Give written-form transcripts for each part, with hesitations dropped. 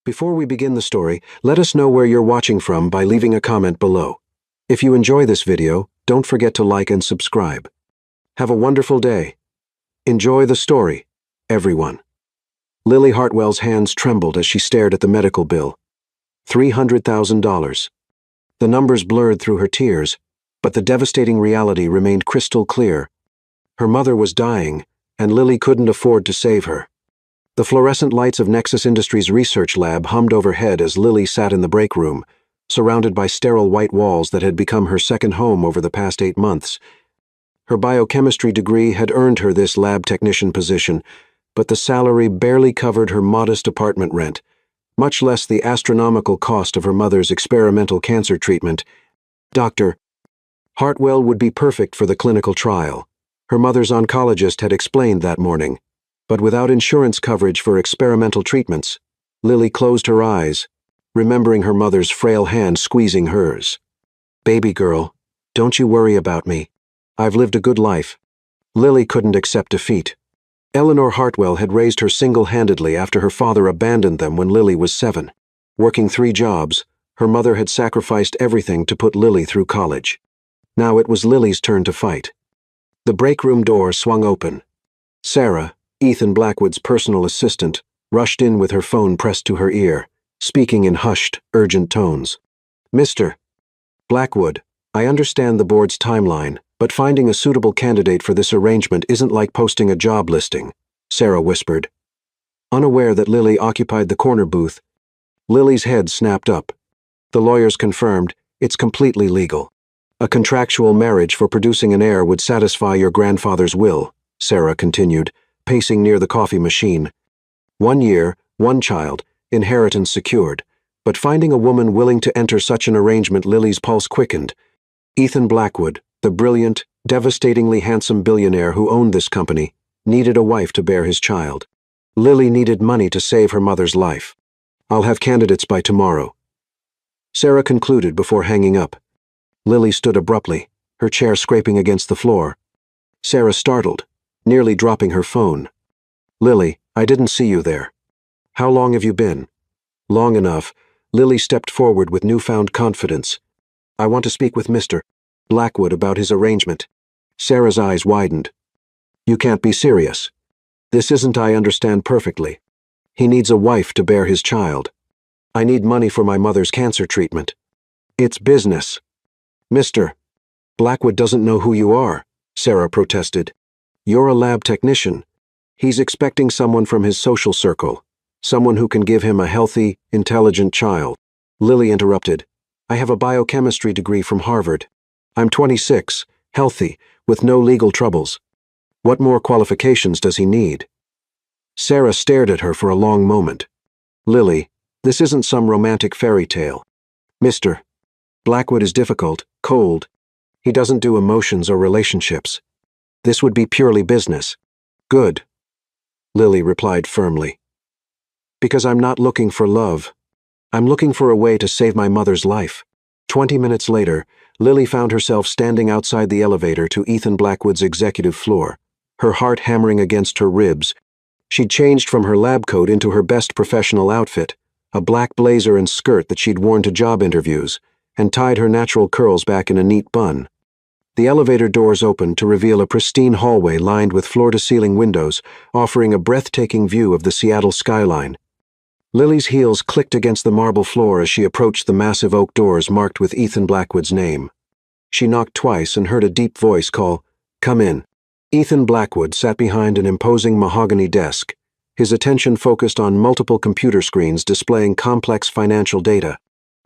Before we begin the story, let us know where you're watching from by leaving a comment below. If you enjoy this video, don't forget to like and subscribe. Have a wonderful day. Enjoy the story, everyone. Lily Hartwell's hands trembled as she stared at the medical bill. $300,000. The numbers blurred through her tears, but the devastating reality remained crystal clear. Her mother was dying, and Lily couldn't afford to save her. The fluorescent lights of Nexus Industries' research lab hummed overhead as Lily sat in the break room, surrounded by sterile white walls that had become her second home over the past 8 months. Her biochemistry degree had earned her this lab technician position, but the salary barely covered her modest apartment rent, much less the astronomical cost of her mother's experimental cancer treatment. Dr. Hartwell would be perfect for the clinical trial. Her mother's oncologist had explained that morning. But without insurance coverage for experimental treatments, Lily closed her eyes, remembering her mother's frail hand squeezing hers. "Baby girl, don't you worry about me. I've lived a good life." Lily couldn't accept defeat. Eleanor Hartwell had raised her single-handedly after her father abandoned them when Lily was 7. Working 3 jobs, her mother had sacrificed everything to put Lily through college. Now it was Lily's turn to fight. The break room door swung open. Sarah, Ethan Blackwood's personal assistant, rushed in with her phone pressed to her ear, speaking in hushed, urgent tones. "Mr. Blackwood, I understand the board's timeline, but finding a suitable candidate for this arrangement isn't like posting a job listing," Sarah whispered. Unaware that Lily occupied the corner booth, Lily's head snapped up. "The lawyers confirmed, it's completely legal. A contractual marriage for producing an heir would satisfy your grandfather's will," Sarah continued, pacing near the coffee machine. 1 year, 1 child, inheritance secured. But finding a woman willing to enter such an arrangement, Lily's pulse quickened. Ethan Blackwood, the brilliant, devastatingly handsome billionaire who owned this company, needed a wife to bear his child. Lily needed money to save her mother's life. "I'll have candidates by tomorrow," Sarah concluded before hanging up. Lily stood abruptly, her chair scraping against the floor. Sarah startled, nearly dropping her phone. "Lily, I didn't see you there. How long have you been?" "Long enough." Lily stepped forward with newfound confidence. "I want to speak with Mr. Blackwood about his arrangement." Sarah's eyes widened. "You can't be serious. This isn't, I understand perfectly. He needs a wife to bear his child. I need money for my mother's cancer treatment. It's business." "Mr. Blackwood doesn't know who you are," Sarah protested. "You're a lab technician. He's expecting someone from his social circle, someone who can give him a healthy, intelligent child." Lily interrupted. "I have a biochemistry degree from Harvard. I'm 26, healthy, with no legal troubles. What more qualifications does he need?" Sarah stared at her for a long moment. "Lily, this isn't some romantic fairy tale. Mr. Blackwood is difficult, cold. He doesn't do emotions or relationships. This would be purely business." "Good," Lily replied firmly. "Because I'm not looking for love. I'm looking for a way to save my mother's life." 20 minutes later, Lily found herself standing outside the elevator to Ethan Blackwood's executive floor, her heart hammering against her ribs. She'd changed from her lab coat into her best professional outfit, a black blazer and skirt that she'd worn to job interviews, and tied her natural curls back in a neat bun. The elevator doors opened to reveal a pristine hallway lined with floor-to-ceiling windows, offering a breathtaking view of the Seattle skyline. Lily's heels clicked against the marble floor as she approached the massive oak doors marked with Ethan Blackwood's name. She knocked twice and heard a deep voice call, "Come in." Ethan Blackwood sat behind an imposing mahogany desk, his attention focused on multiple computer screens displaying complex financial data.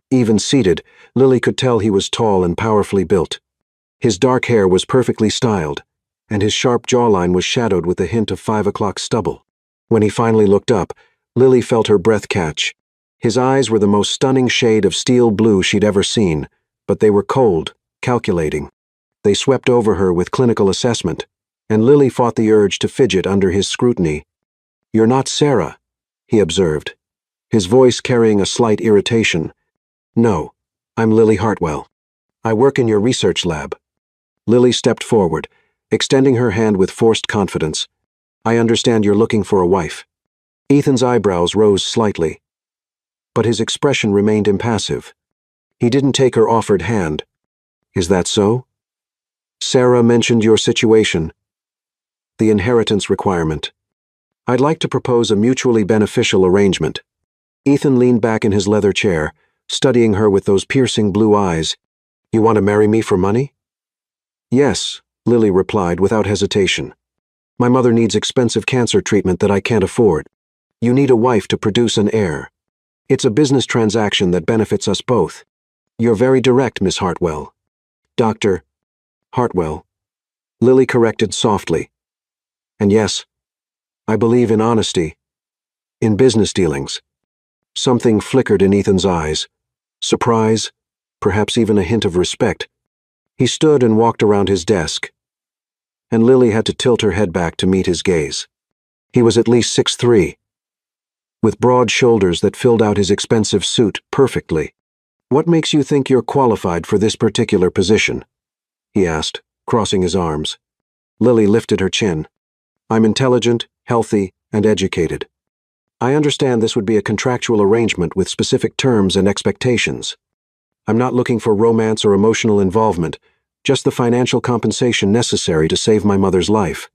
Even seated, Lily could tell he was tall and powerfully built. His dark hair was perfectly styled, and his sharp jawline was shadowed with a hint of 5 o'clock stubble. When he finally looked up, Lily felt her breath catch. His eyes were the most stunning shade of steel blue she'd ever seen, but they were cold, calculating. They swept over her with clinical assessment, and Lily fought the urge to fidget under his scrutiny. "You're not Sarah," he observed, his voice carrying a slight irritation. "No, I'm Lily Hartwell. I work in your research lab." Lily stepped forward, extending her hand with forced confidence. "I understand you're looking for a wife." Ethan's eyebrows rose slightly. but his expression remained impassive. He didn't take her offered hand. "Is that so?" "Sarah mentioned your situation. The inheritance requirement. I'd like to propose a mutually beneficial arrangement." Ethan leaned back in his leather chair, studying her with those piercing blue eyes. "You want to marry me for money?" "Yes," Lily replied without hesitation. "My mother needs expensive cancer treatment that I can't afford. You need a wife to produce an heir. It's a business transaction that benefits us both. You're very direct, Miss Hartwell." "Dr. Hartwell," Lily corrected softly. "And yes, I believe in honesty. In business dealings." Something flickered in Ethan's eyes. Surprise, perhaps even a hint of respect. He stood and walked around his desk, and Lily had to tilt her head back to meet his gaze. He was at least 6'3", with broad shoulders that filled out his expensive suit perfectly. "What makes you think you're qualified for this particular position?" he asked, crossing his arms. Lily lifted her chin. "I'm intelligent, healthy, and educated. I understand this would be a contractual arrangement with specific terms and expectations. I'm not looking for romance or emotional involvement, just the financial compensation necessary to save my mother's life."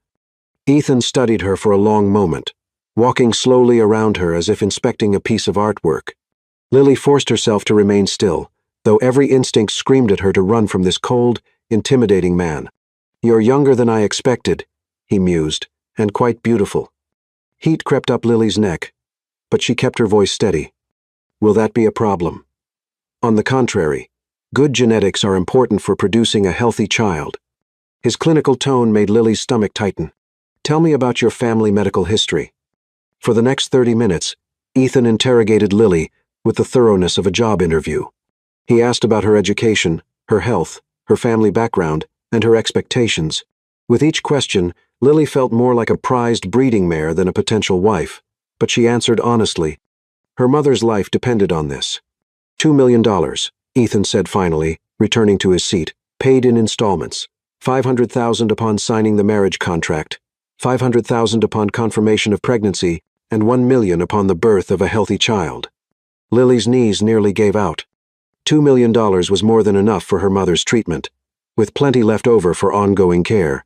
Ethan studied her for a long moment, walking slowly around her as if inspecting a piece of artwork. Lily forced herself to remain still, though every instinct screamed at her to run from this cold, intimidating man. "You're younger than I expected," he mused, "and quite beautiful." Heat crept up Lily's neck, but she kept her voice steady. "Will that be a problem?" "On the contrary, good genetics are important for producing a healthy child." His clinical tone made Lily's stomach tighten. "Tell me about your family medical history." For the next 30 minutes, Ethan interrogated Lily with the thoroughness of a job interview. He asked about her education, her health, her family background, and her expectations. With each question, Lily felt more like a prized breeding mare than a potential wife, but she answered honestly. Her mother's life depended on this. $2 million, Ethan said finally, returning to his seat, paid in installments. $500,000 upon signing the marriage contract, $500,000 upon confirmation of pregnancy, and $1 million upon the birth of a healthy child. Lily's knees nearly gave out. $2 million was more than enough for her mother's treatment, with plenty left over for ongoing care.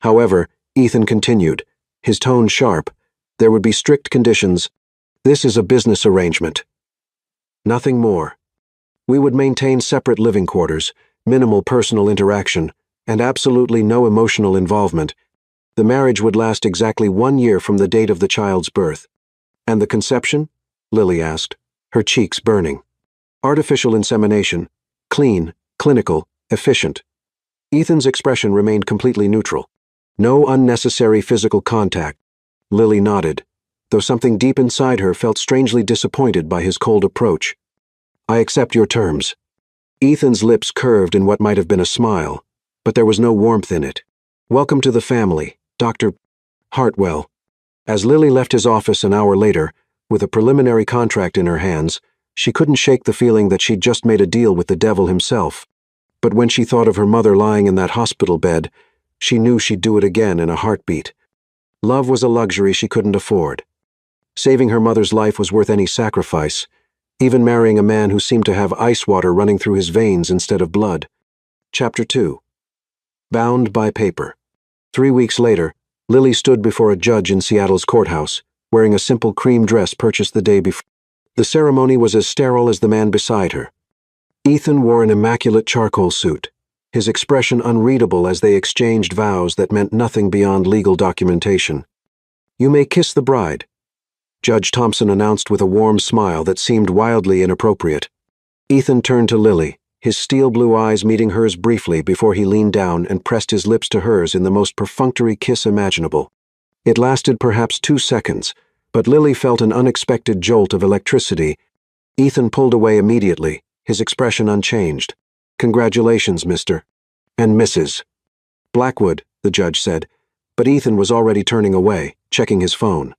However, Ethan continued, his tone sharp. There would be strict conditions. This is a business arrangement. Nothing more. We would maintain separate living quarters, minimal personal interaction, and absolutely no emotional involvement. The marriage would last exactly 1 year from the date of the child's birth. And the conception? Lily asked, her cheeks burning. Artificial insemination. Clean, clinical, efficient. Ethan's expression remained completely neutral. No unnecessary physical contact. Lily nodded, though something deep inside her felt strangely disappointed by his cold approach. I accept your terms. Ethan's lips curved in what might have been a smile, but there was no warmth in it. Welcome to the family, Dr. Hartwell. As Lily left his office an hour later, with a preliminary contract in her hands, she couldn't shake the feeling that she'd just made a deal with the devil himself. But when she thought of her mother lying in that hospital bed, she knew she'd do it again in a heartbeat. Love was a luxury she couldn't afford. Saving her mother's life was worth any sacrifice, even marrying a man who seemed to have ice water running through his veins instead of blood. Chapter 2. Bound by paper. 3 weeks later, Lily stood before a judge in Seattle's courthouse, wearing a simple cream dress purchased the day before. The ceremony was as sterile as the man beside her. Ethan wore an immaculate charcoal suit, his expression unreadable as they exchanged vows that meant nothing beyond legal documentation. You may kiss the bride, Judge Thompson announced with a warm smile that seemed wildly inappropriate. Ethan turned to Lily, his steel blue eyes meeting hers briefly before he leaned down and pressed his lips to hers in the most perfunctory kiss imaginable. It lasted perhaps 2 seconds, but Lily felt an unexpected jolt of electricity. Ethan pulled away immediately, his expression unchanged. Congratulations, Mr. and Mrs. Blackwood, the judge said, but Ethan was already turning away, checking his phone.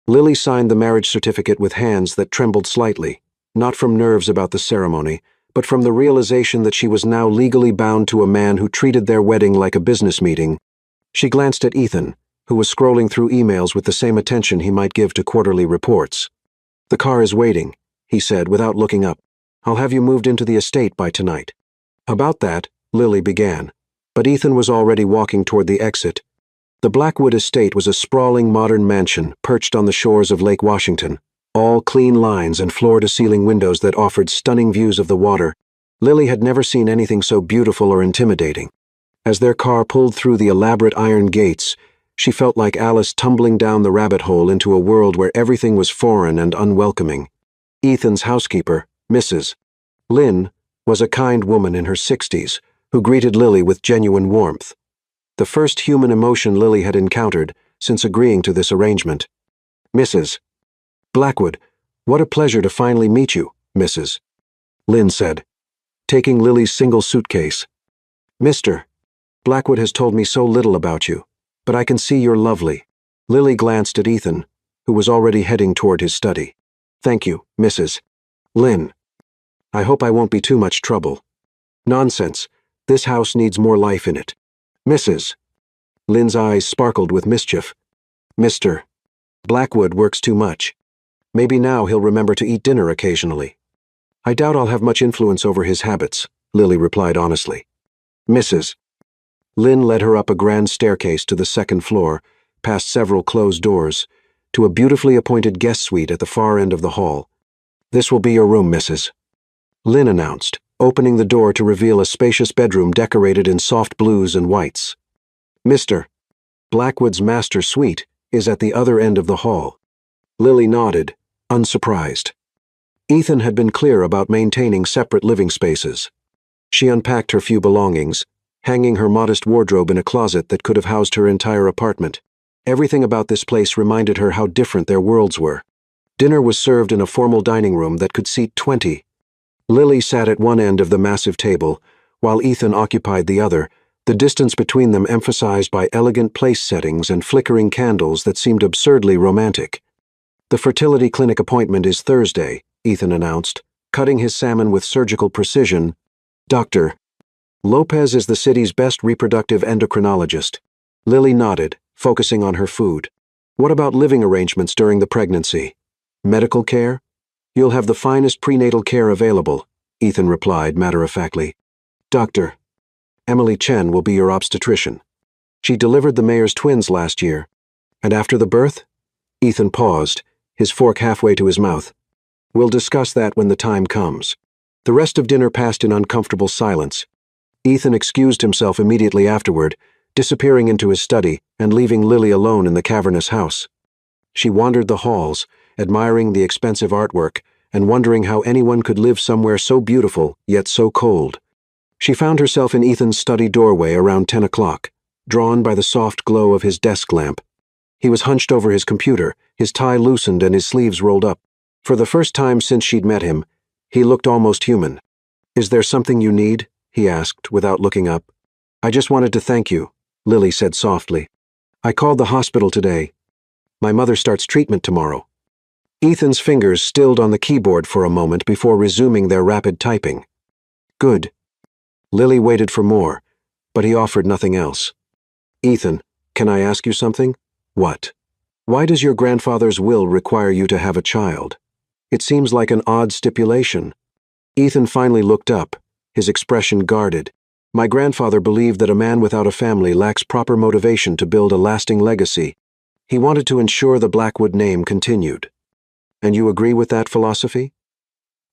Lily signed the marriage certificate with hands that trembled slightly, not from nerves about the ceremony, but from the realization that she was now legally bound to a man who treated their wedding like a business meeting. She glanced at Ethan, who was scrolling through emails with the same attention he might give to quarterly reports. The car is waiting, he said without looking up. "I'll have you moved into the estate by tonight." "About that," Lily began, but Ethan was already walking toward the exit. The Blackwood estate was a sprawling modern mansion perched on the shores of Lake Washington, all clean lines and floor-to-ceiling windows that offered stunning views of the water. Lily had never seen anything so beautiful or intimidating. As their car pulled through the elaborate iron gates, she felt like Alice tumbling down the rabbit hole into a world where everything was foreign and unwelcoming. Ethan's housekeeper, Mrs. Lynn, was a kind woman in her 60s who greeted Lily with genuine warmth. The first human emotion Lily had encountered since agreeing to this arrangement. "Mrs. Blackwood, what a pleasure to finally meet you, Mrs. Lynn said, taking Lily's single suitcase. "Mr. Blackwood has told me so little about you, but I can see you're lovely." Lily glanced at Ethan, who was already heading toward his study. "Thank you, Mrs. Lynn. I hope I won't be too much trouble." "Nonsense. This house needs more life in it." "Mrs. Lynn's eyes sparkled with mischief. "Mr. Blackwood works too much. Maybe now he'll remember to eat dinner occasionally." "I doubt I'll have much influence over his habits," Lily replied honestly. Mrs. Lynn led her up a grand staircase to the second floor, past several closed doors, to a beautifully appointed guest suite at the far end of the hall. "This will be your room, Mrs. Lynn announced, opening the door to reveal a spacious bedroom decorated in soft blues and whites. "Mr. Blackwood's master suite is at the other end of the hall." Lily nodded, unsurprised. Ethan had been clear about maintaining separate living spaces. She unpacked her few belongings, hanging her modest wardrobe in a closet that could have housed her entire apartment. Everything about this place reminded her how different their worlds were. Dinner was served in a formal dining room that could seat 20. Lily sat at one end of the massive table, while Ethan occupied the other, the distance between them emphasized by elegant place settings and flickering candles that seemed absurdly romantic. "The fertility clinic appointment is Thursday," Ethan announced, cutting his salmon with surgical precision. "Dr. Lopez is the city's best reproductive endocrinologist." Lily nodded, focusing on her food. "What about living arrangements during the pregnancy? Medical care?" "You'll have the finest prenatal care available," Ethan replied matter-of-factly. "Dr. Emily Chen will be your obstetrician. She delivered the mayor's twins last year." "And after the birth?" Ethan paused, his fork halfway to his mouth. "We'll discuss that when the time comes." The rest of dinner passed in uncomfortable silence. Ethan excused himself immediately afterward, disappearing into his study and leaving Lily alone in the cavernous house. She wandered the halls, admiring the expensive artwork and wondering how anyone could live somewhere so beautiful yet so cold. She found herself in Ethan's study doorway around 10 o'clock, drawn by the soft glow of his desk lamp. He was hunched over his computer, his tie loosened and his sleeves rolled up. For the first time since she'd met him, he looked almost human. "Is there something you need?" he asked without looking up. "I just wanted to thank you," Lily said softly. "I called the hospital today. My mother starts treatment tomorrow." Ethan's fingers stilled on the keyboard for a moment before resuming their rapid typing. "Good." Lily waited for more, but he offered nothing else. "Ethan, can I ask you something?" "What?" "Why does your grandfather's will require you to have a child? It seems like an odd stipulation." Ethan finally looked up, his expression guarded. "My grandfather believed that a man without a family lacks proper motivation to build a lasting legacy. He wanted to ensure the Blackwood name continued." "And you agree with that philosophy?"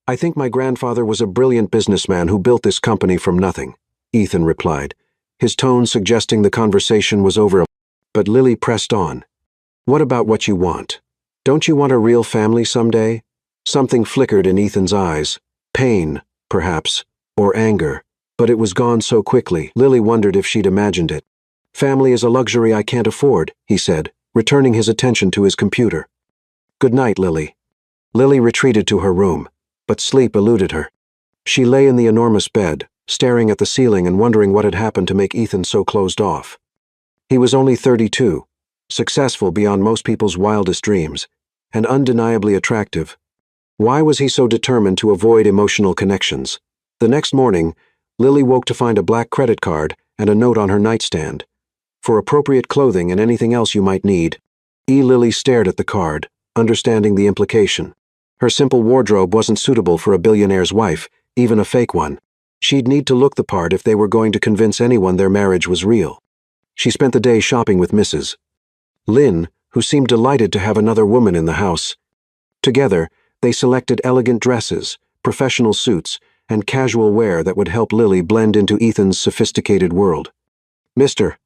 "I think my grandfather was a brilliant businessman who built this company from nothing," Ethan replied, his tone suggesting the conversation was over. But Lily pressed on. "What about what you want? Don't you want a real family someday?" Something flickered in Ethan's eyes. Pain, perhaps, or anger, but it was gone so quickly, Lily wondered if she'd imagined it. "Family is a luxury I can't afford," he said, returning his attention to his computer. "Good night, Lily." Lily retreated to her room, but sleep eluded her. She lay in the enormous bed, staring at the ceiling and wondering what had happened to make Ethan so closed off. He was only 32, successful beyond most people's wildest dreams, and undeniably attractive. Why was he so determined to avoid emotional connections? The next morning, Lily woke to find a black credit card and a note on her nightstand. "For appropriate clothing and anything else you might need." Lily stared at the card, understanding the implication. Her simple wardrobe wasn't suitable for a billionaire's wife, even a fake one. She'd need to look the part if they were going to convince anyone their marriage was real. She spent the day shopping with Mrs. Lynn, who seemed delighted to have another woman in the house. Together, they selected elegant dresses, professional suits, and casual wear that would help Lily blend into Ethan's sophisticated world. Mr.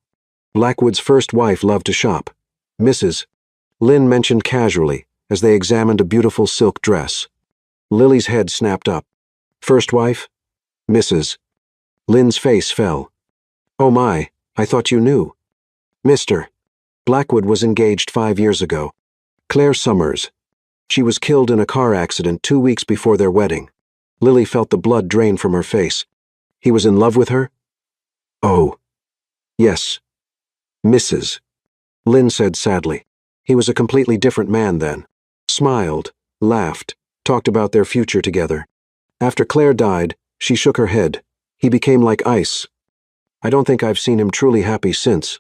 Blackwood's first wife loved to shop. Mrs. Lynn mentioned casually as they examined a beautiful silk dress. Lily's head snapped up. First wife? Mrs. Lynn's face fell. Oh my, I thought you knew. Mr. Blackwood was engaged 5 years ago. Claire Summers. She was killed in a car accident 2 weeks before their wedding. Lily felt the blood drain from her face. He was in love with her? Oh. Yes. Mrs. Lynn said sadly. He was a completely different man then. Smiled, laughed, talked about their future together. After Claire died, she shook her head. He became like ice. I don't think I've seen him truly happy since.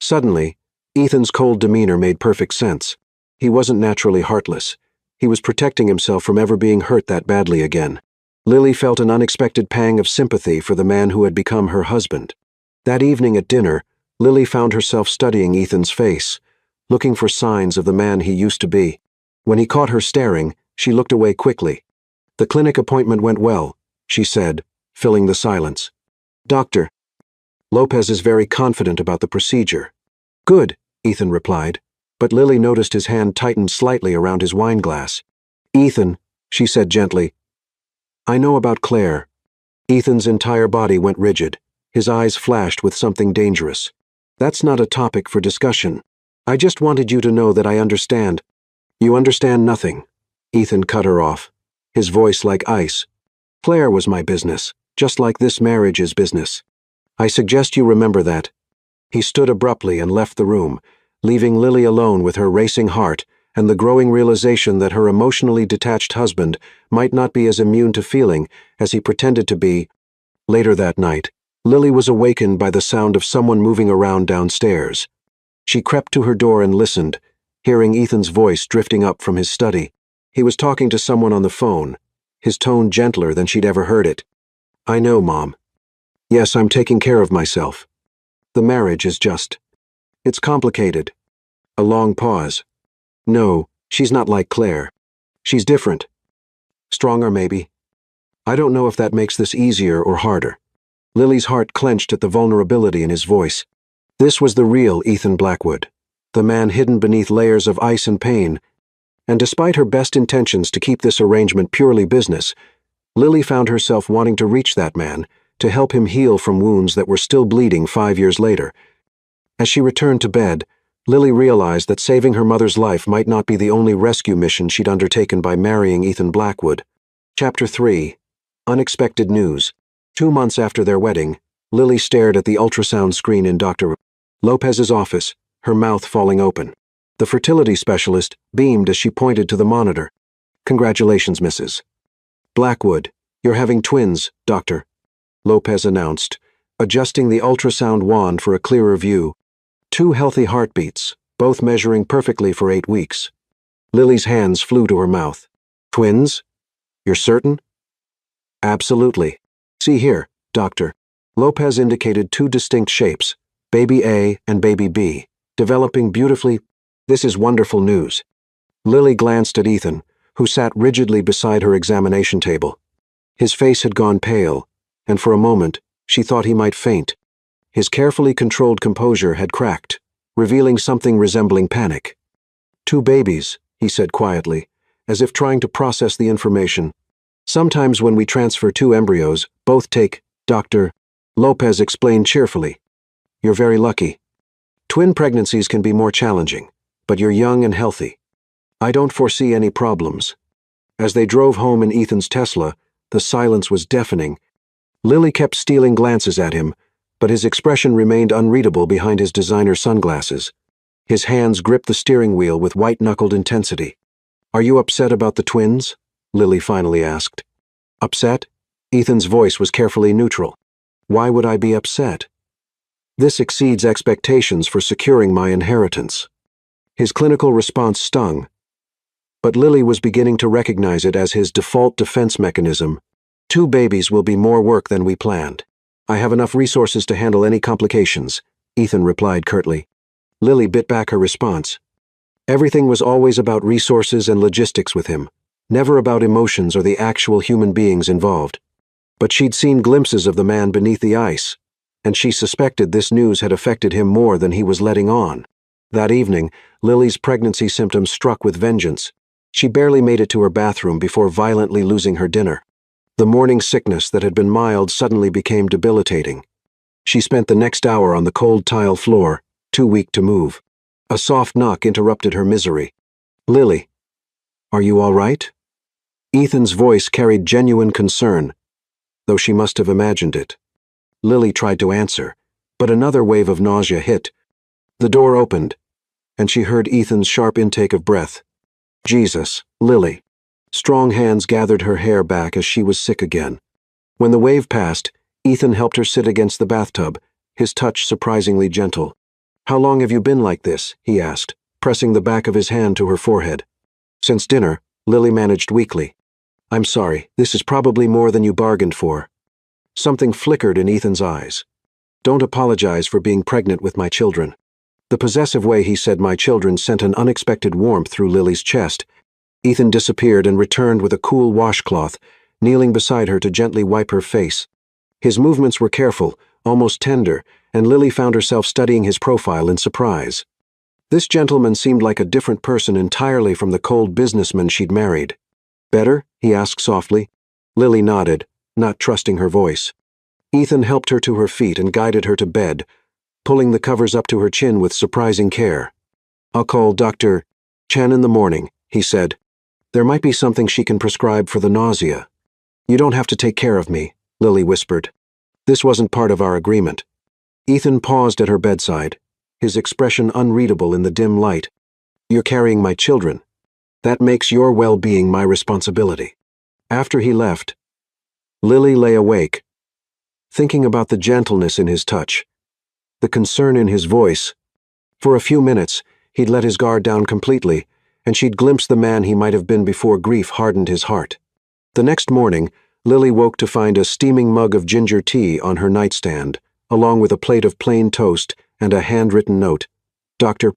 Suddenly, Ethan's cold demeanor made perfect sense. He wasn't naturally heartless. He was protecting himself from ever being hurt that badly again. Lily felt an unexpected pang of sympathy for the man who had become her husband. That evening at dinner, Lily found herself studying Ethan's face, looking for signs of the man he used to be. When he caught her staring, she looked away quickly. The clinic appointment went well, she said, filling the silence. Doctor Lopez is very confident about the procedure. Good, Ethan replied, but Lily noticed his hand tightened slightly around his wine glass. Ethan, she said gently, I know about Claire. Ethan's entire body went rigid. His eyes flashed with something dangerous. That's not a topic for discussion. I just wanted you to know that I understand. You understand nothing. Ethan cut her off, his voice like ice. Claire was my business, just like this marriage is business. I suggest you remember that. He stood abruptly and left the room, leaving Lily alone with her racing heart and the growing realization that her emotionally detached husband might not be as immune to feeling as he pretended to be. Later that night, Lily was awakened by the sound of someone moving around downstairs. She crept to her door and listened, hearing Ethan's voice drifting up from his study. He was talking to someone on the phone, his tone gentler than she'd ever heard it. I know, Mom. Yes, I'm taking care of myself. The marriage is just. It's complicated. A long pause. No, she's not like Claire. She's different. Stronger, maybe. I don't know if that makes this easier or harder. Lily's heart clenched at the vulnerability in his voice. This was the real Ethan Blackwood, the man hidden beneath layers of ice and pain. And despite her best intentions to keep this arrangement purely business, Lily found herself wanting to reach that man, to help him heal from wounds that were still bleeding 5 years later. As she returned to bed, Lily realized that saving her mother's life might not be the only rescue mission she'd undertaken by marrying Ethan Blackwood. Chapter 3. Unexpected News. 2 months after their wedding, Lily stared at the ultrasound screen in Dr. Lopez's office, her mouth falling open. The fertility specialist beamed as she pointed to the monitor. Congratulations, Mrs. Blackwood. You're having twins, Doctor. Lopez announced, adjusting the ultrasound wand for a clearer view. 2 healthy heartbeats, both measuring perfectly for 8 weeks. Lily's hands flew to her mouth. Twins? You're certain? Absolutely. See here, Doctor. Lopez indicated 2 distinct shapes, baby A and baby B, developing beautifully. This is wonderful news. Lily glanced at Ethan, who sat rigidly beside her examination table. His face had gone pale, and for a moment, she thought he might faint. His carefully controlled composure had cracked, revealing something resembling panic. 2 babies, he said quietly, as if trying to process the information. Sometimes when we transfer 2 embryos, both take, Dr. Lopez explained cheerfully. You're very lucky. Twin pregnancies can be more challenging, but you're young and healthy. I don't foresee any problems. As they drove home in Ethan's Tesla, the silence was deafening. Lily kept stealing glances at him, but his expression remained unreadable behind his designer sunglasses. His hands gripped the steering wheel with white-knuckled intensity. Are you upset about the twins? Lily finally asked. Upset? Ethan's voice was carefully neutral. Why would I be upset? This exceeds expectations for securing my inheritance. His clinical response stung. but Lily was beginning to recognize it as his default defense mechanism. 2 babies will be more work than we planned. I have enough resources to handle any complications, Ethan replied curtly. Lily bit back her response. Everything was always about resources and logistics with him, never about emotions or the actual human beings involved. But she'd seen glimpses of the man beneath the ice, and she suspected this news had affected him more than he was letting on. That evening, Lily's pregnancy symptoms struck with vengeance. She barely made it to her bathroom before violently losing her dinner. The morning sickness that had been mild suddenly became debilitating. She spent the next hour on the cold tile floor, too weak to move. A soft knock interrupted her misery. Lily, are you all right? Ethan's voice carried genuine concern, though she must have imagined it. Lily tried to answer, but another wave of nausea hit. The door opened, and she heard Ethan's sharp intake of breath. Jesus, Lily. Strong hands gathered her hair back as she was sick again. When the wave passed, Ethan helped her sit against the bathtub, his touch surprisingly gentle. How long have you been like this? He asked, pressing the back of his hand to her forehead. Since dinner, Lily managed weakly. I'm sorry, this is probably more than you bargained for. Something flickered in Ethan's eyes. Don't apologize for being pregnant with my children. The possessive way he said my children sent an unexpected warmth through Lily's chest. Ethan disappeared and returned with a cool washcloth, kneeling beside her to gently wipe her face. His movements were careful, almost tender, and Lily found herself studying his profile in surprise. This gentleman seemed like a different person entirely from the cold businessman she'd married. Better? He asked softly. Lily nodded, not trusting her voice. Ethan helped her to her feet and guided her to bed, pulling the covers up to her chin with surprising care. I'll call Dr. Chen in the morning, he said. There might be something she can prescribe for the nausea. You don't have to take care of me, Lily whispered. This wasn't part of our agreement. Ethan paused at her bedside, his expression unreadable in the dim light. You're carrying my children. That makes your well-being my responsibility. After he left, Lily lay awake, thinking about the gentleness in his touch, the concern in his voice. For a few minutes, he'd let his guard down completely, and she'd glimpsed the man he might have been before grief hardened his heart. The next morning, Lily woke to find a steaming mug of ginger tea on her nightstand, along with a plate of plain toast and a handwritten note. Dr.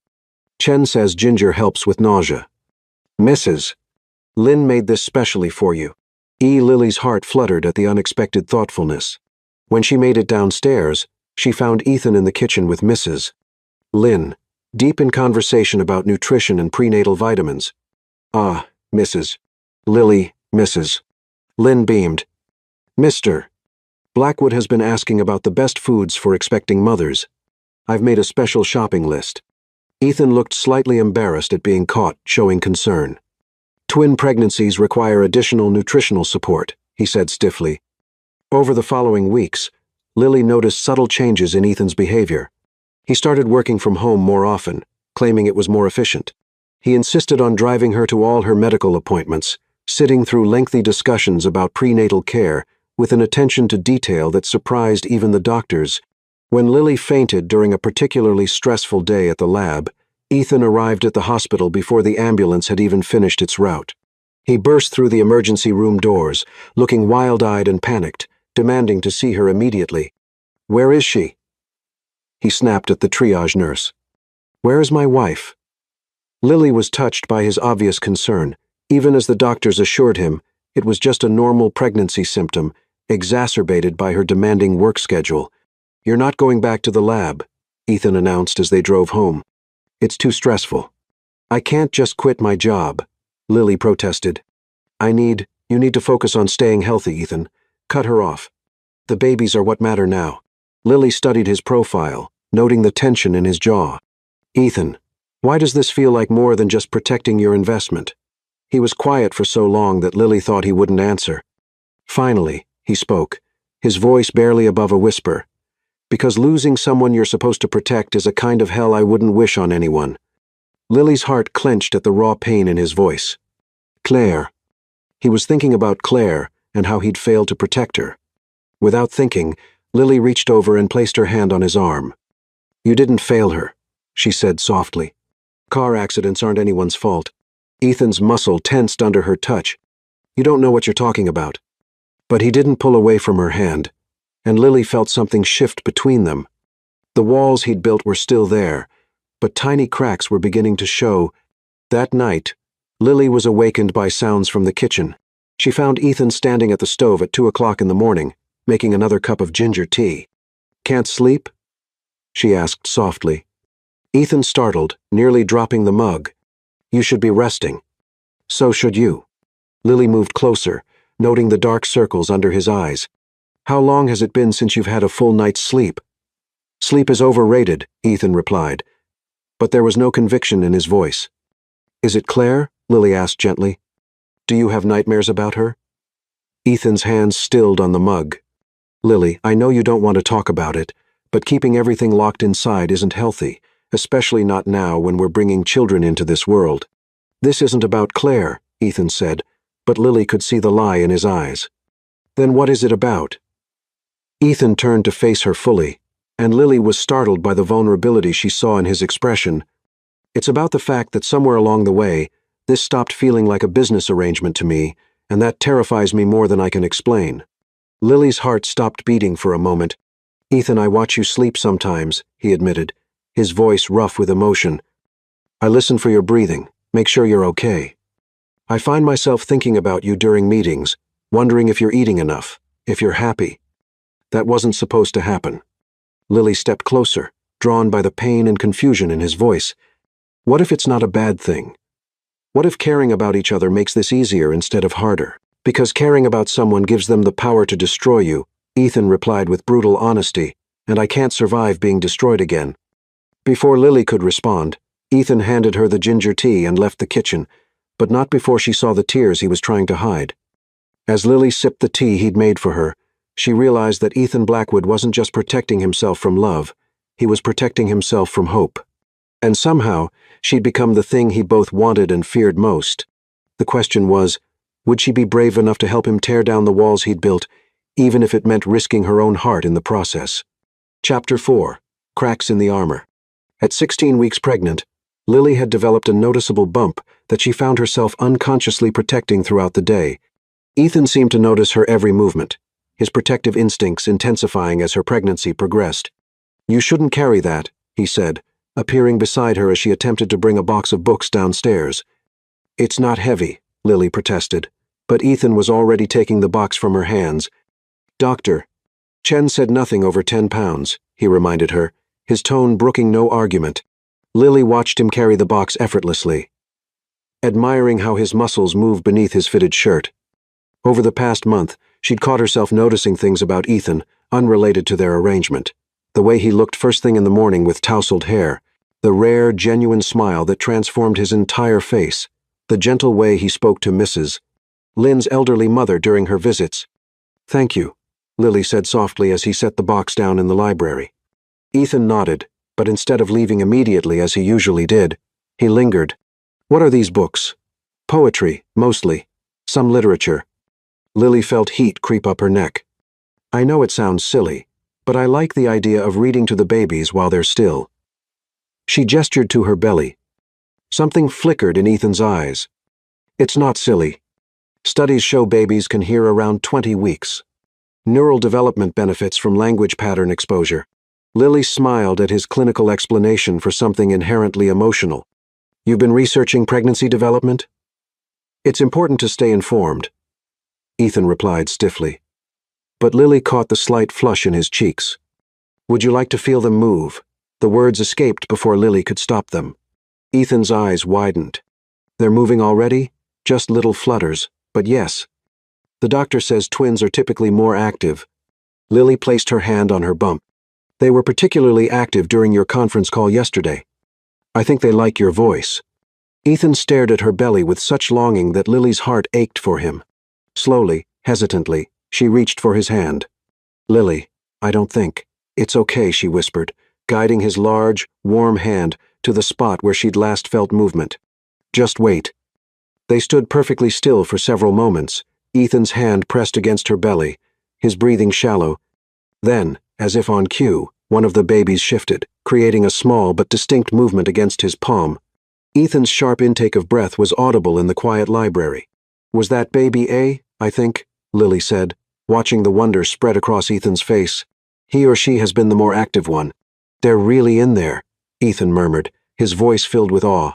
Chen says ginger helps with nausea. Mrs. Lin made this specially for you. Lily's heart fluttered at the unexpected thoughtfulness. When she made it downstairs, she found Ethan in the kitchen with Mrs. Lin, deep in conversation about nutrition and prenatal vitamins. Ah, Mrs. Lily, Mrs. Lin beamed. Mr. Blackwood has been asking about the best foods for expecting mothers. I've made a special shopping list. Ethan looked slightly embarrassed at being caught showing concern. Twin pregnancies require additional nutritional support, he said stiffly. Over the following weeks, Lily noticed subtle changes in Ethan's behavior. He started working from home more often, claiming it was more efficient. He insisted on driving her to all her medical appointments, sitting through lengthy discussions about prenatal care with an attention to detail that surprised even the doctors. When Lily fainted during a particularly stressful day at the lab, Ethan arrived at the hospital before the ambulance had even finished its route. He burst through the emergency room doors, looking wild-eyed and panicked, demanding to see her immediately. Where is she? He snapped at the triage nurse. Where is my wife? Lily was touched by his obvious concern, even as the doctors assured him it was just a normal pregnancy symptom, exacerbated by her demanding work schedule. You're not going back to the lab, Ethan announced as they drove home. It's too stressful. I can't just quit my job, Lily protested. You need to focus on staying healthy, Ethan. Cut her off. The babies are what matter now. Lily studied his profile, noting the tension in his jaw. Ethan, why does this feel like more than just protecting your investment? He was quiet for so long that Lily thought he wouldn't answer. Finally, he spoke, his voice barely above a whisper. Because losing someone you're supposed to protect is a kind of hell I wouldn't wish on anyone. Lily's heart clenched at the raw pain in his voice. Claire. He was thinking about Claire and how he'd failed to protect her. Without thinking, Lily reached over and placed her hand on his arm. You didn't fail her, she said softly. Car accidents aren't anyone's fault. Ethan's muscle tensed under her touch. You don't know what you're talking about. But he didn't pull away from her hand, and Lily felt something shift between them. The walls he'd built were still there, but tiny cracks were beginning to show. That night, Lily was awakened by sounds from the kitchen. She found Ethan standing at the stove at 2 o'clock in the morning, making another cup of ginger tea. Can't sleep? She asked softly. Ethan startled, nearly dropping the mug. You should be resting. So should you. Lily moved closer, noting the dark circles under his eyes. How long has it been since you've had a full night's sleep? Sleep is overrated, Ethan replied, but there was no conviction in his voice. Is it Claire? Lily asked gently. Do you have nightmares about her? Ethan's hands stilled on the mug. Lily, I know you don't want to talk about it, but keeping everything locked inside isn't healthy, especially not now when we're bringing children into this world. This isn't about Claire, Ethan said, but Lily could see the lie in his eyes. Then what is it about? Ethan turned to face her fully, and Lily was startled by the vulnerability she saw in his expression. It's about the fact that somewhere along the way, this stopped feeling like a business arrangement to me, and that terrifies me more than I can explain. Lily's heart stopped beating for a moment. Ethan, I watch you sleep sometimes, he admitted, his voice rough with emotion. I listen for your breathing, make sure you're okay. I find myself thinking about you during meetings, wondering if you're eating enough, if you're happy. That wasn't supposed to happen. Lily stepped closer, drawn by the pain and confusion in his voice. What if it's not a bad thing? What if caring about each other makes this easier instead of harder? Because caring about someone gives them the power to destroy you, Ethan replied with brutal honesty, and I can't survive being destroyed again. Before Lily could respond, Ethan handed her the ginger tea and left the kitchen, but not before she saw the tears he was trying to hide. As Lily sipped the tea he'd made for her, she realized that Ethan Blackwood wasn't just protecting himself from love, he was protecting himself from hope. And somehow, she'd become the thing he both wanted and feared most. The question was, would she be brave enough to help him tear down the walls he'd built, even if it meant risking her own heart in the process? Chapter 4. Cracks in the Armor. At 16 weeks pregnant, Lily had developed a noticeable bump that she found herself unconsciously protecting throughout the day. Ethan seemed to notice her every movement, his protective instincts intensifying as her pregnancy progressed. You shouldn't carry that, he said, appearing beside her as she attempted to bring a box of books downstairs. It's not heavy, Lily protested, but Ethan was already taking the box from her hands. Doctor, Chen said nothing over 10 pounds, he reminded her, his tone brooking no argument. Lily watched him carry the box effortlessly, admiring how his muscles moved beneath his fitted shirt. Over the past month, she'd caught herself noticing things about Ethan, unrelated to their arrangement. The way he looked first thing in the morning with tousled hair, the rare, genuine smile that transformed his entire face, the gentle way he spoke to Mrs. Lynn's elderly mother during her visits. Thank you, Lily said softly as he set the box down in the library. Ethan nodded, but instead of leaving immediately as he usually did, he lingered. What are these books? Poetry, mostly. Some literature. Lily felt heat creep up her neck. I know it sounds silly, but I like the idea of reading to the babies while they're still. She gestured to her belly. Something flickered in Ethan's eyes. It's not silly. Studies show babies can hear around 20 weeks. Neural development benefits from language pattern exposure. Lily smiled at his clinical explanation for something inherently emotional. You've been researching pregnancy development? It's important to stay informed, Ethan replied stiffly. But Lily caught the slight flush in his cheeks. Would you like to feel them move? The words escaped before Lily could stop them. Ethan's eyes widened. They're moving already? Just little flutters, but yes. The doctor says twins are typically more active. Lily placed her hand on her bump. They were particularly active during your conference call yesterday. I think they like your voice. Ethan stared at her belly with such longing that Lily's heart ached for him. Slowly, hesitantly, she reached for his hand. Lily, I don't think. It's okay, she whispered, guiding his large, warm hand to the spot where she'd last felt movement. Just wait. They stood perfectly still for several moments, Ethan's hand pressed against her belly, his breathing shallow. Then, as if on cue, one of the babies shifted, creating a small but distinct movement against his palm. Ethan's sharp intake of breath was audible in the quiet library. "Was that baby A, I think?" Lily said, watching the wonder spread across Ethan's face. "He or she has been the more active one." "They're really in there," Ethan murmured, his voice filled with awe.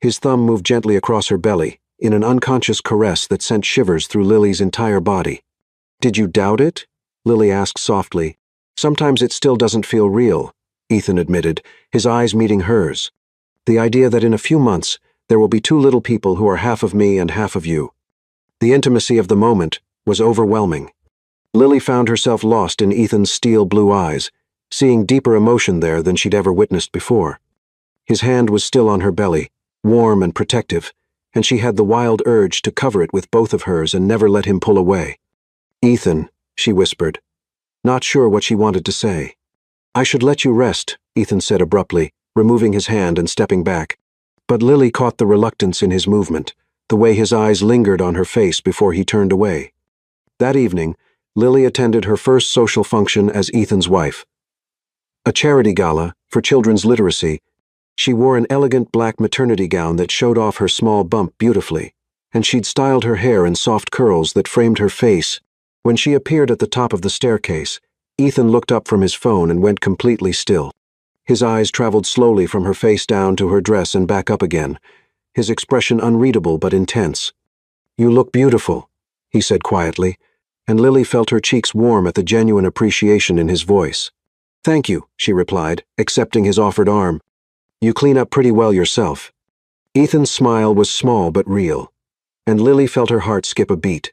His thumb moved gently across her belly, in an unconscious caress that sent shivers through Lily's entire body. "Did you doubt it?" Lily asked softly. "Sometimes it still doesn't feel real," Ethan admitted, his eyes meeting hers. "The idea that in a few months there will be two little people who are half of me and half of you." The intimacy of the moment was overwhelming. Lily found herself lost in Ethan's steel blue eyes, seeing deeper emotion there than she'd ever witnessed before. His hand was still on her belly, warm and protective, and she had the wild urge to cover it with both of hers and never let him pull away. "Ethan," she whispered, not sure what she wanted to say. "I should let you rest," Ethan said abruptly, removing his hand and stepping back. But Lily caught the reluctance in his movement, the way his eyes lingered on her face before he turned away. That evening, Lily attended her first social function as Ethan's wife. A charity gala for children's literacy. She wore an elegant black maternity gown that showed off her small bump beautifully, and she'd styled her hair in soft curls that framed her face. When she appeared at the top of the staircase, Ethan looked up from his phone and went completely still. His eyes traveled slowly from her face down to her dress and back up again, his expression unreadable but intense. "You look beautiful," he said quietly, and Lily felt her cheeks warm at the genuine appreciation in his voice. "Thank you," she replied, accepting his offered arm. "You clean up pretty well yourself." Ethan's smile was small but real, and Lily felt her heart skip a beat.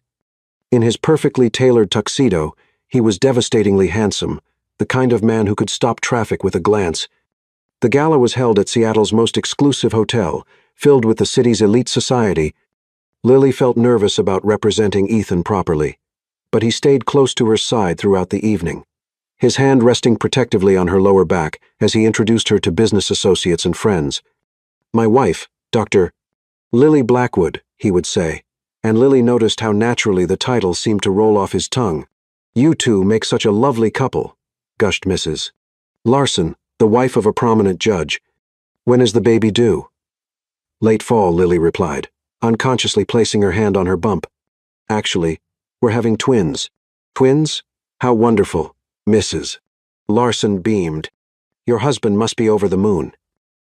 In his perfectly tailored tuxedo, he was devastatingly handsome, the kind of man who could stop traffic with a glance. The gala was held at Seattle's most exclusive hotel, filled with the city's elite society. Lily felt nervous about representing Ethan properly, but he stayed close to her side throughout the evening, his hand resting protectively on her lower back as he introduced her to business associates and friends. "My wife, Dr. Lily Blackwood," he would say, and Lily noticed how naturally the title seemed to roll off his tongue. "You two make such a lovely couple," gushed Mrs. Larson, the wife of a prominent judge. "When is the baby due?" "Late fall," Lily replied, unconsciously placing her hand on her bump. "Actually, we're having twins." "Twins? How wonderful," Mrs. Larson beamed. "Your husband must be over the moon."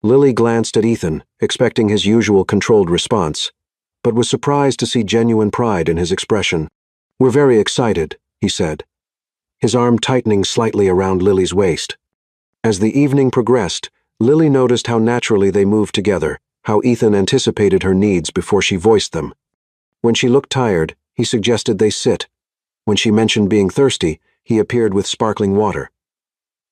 Lily glanced at Ethan, expecting his usual controlled response, but was surprised to see genuine pride in his expression. "We're very excited," he said, his arm tightening slightly around Lily's waist. As the evening progressed, Lily noticed how naturally they moved together, how Ethan anticipated her needs before she voiced them. When she looked tired, he suggested they sit. When she mentioned being thirsty, he appeared with sparkling water.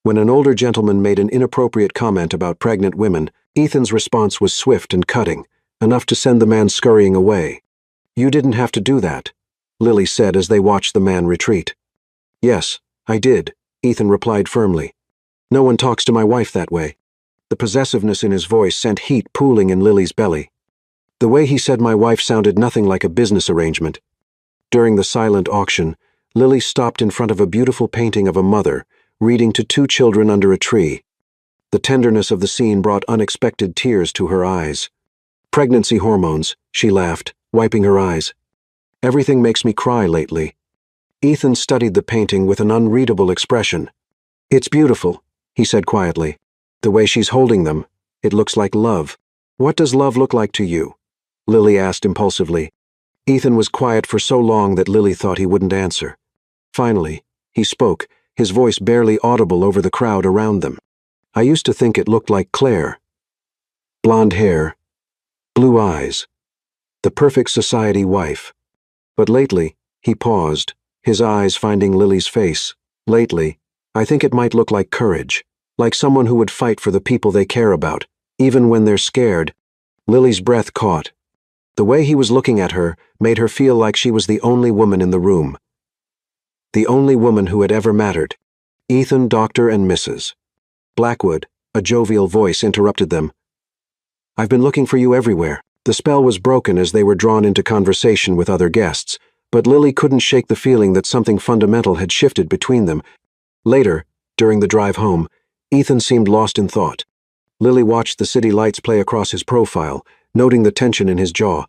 When an older gentleman made an inappropriate comment about pregnant women, Ethan's response was swift and cutting, enough to send the man scurrying away. "You didn't have to do that," Lily said as they watched the man retreat. "Yes, I did," Ethan replied firmly. "No one talks to my wife that way." The possessiveness in his voice sent heat pooling in Lily's belly. The way he said "my wife" sounded nothing like a business arrangement. During the silent auction, Lily stopped in front of a beautiful painting of a mother, reading to two children under a tree. The tenderness of the scene brought unexpected tears to her eyes. "Pregnancy hormones," she laughed, wiping her eyes. "Everything makes me cry lately." Ethan studied the painting with an unreadable expression. "It's beautiful," he said quietly. "The way she's holding them, it looks like love." "What does love look like to you?" Lily asked impulsively. Ethan was quiet for so long that Lily thought he wouldn't answer. Finally, he spoke, his voice barely audible over the crowd around them. "I used to think it looked like Claire. Blonde hair, blue eyes, the perfect society wife. But lately," he paused, his eyes finding Lily's face. "Lately, I think it might look like courage, like someone who would fight for the people they care about, even when they're scared." Lily's breath caught. The way he was looking at her made her feel like she was the only woman in the room. The only woman who had ever mattered. Ethan, Dr. and Mrs. Blackwood, a jovial voice interrupted them. "I've been looking for you everywhere." The spell was broken as they were drawn into conversation with other guests, but Lily couldn't shake the feeling that something fundamental had shifted between them. Later, during the drive home, Ethan seemed lost in thought. Lily watched the city lights play across his profile, noting the tension in his jaw.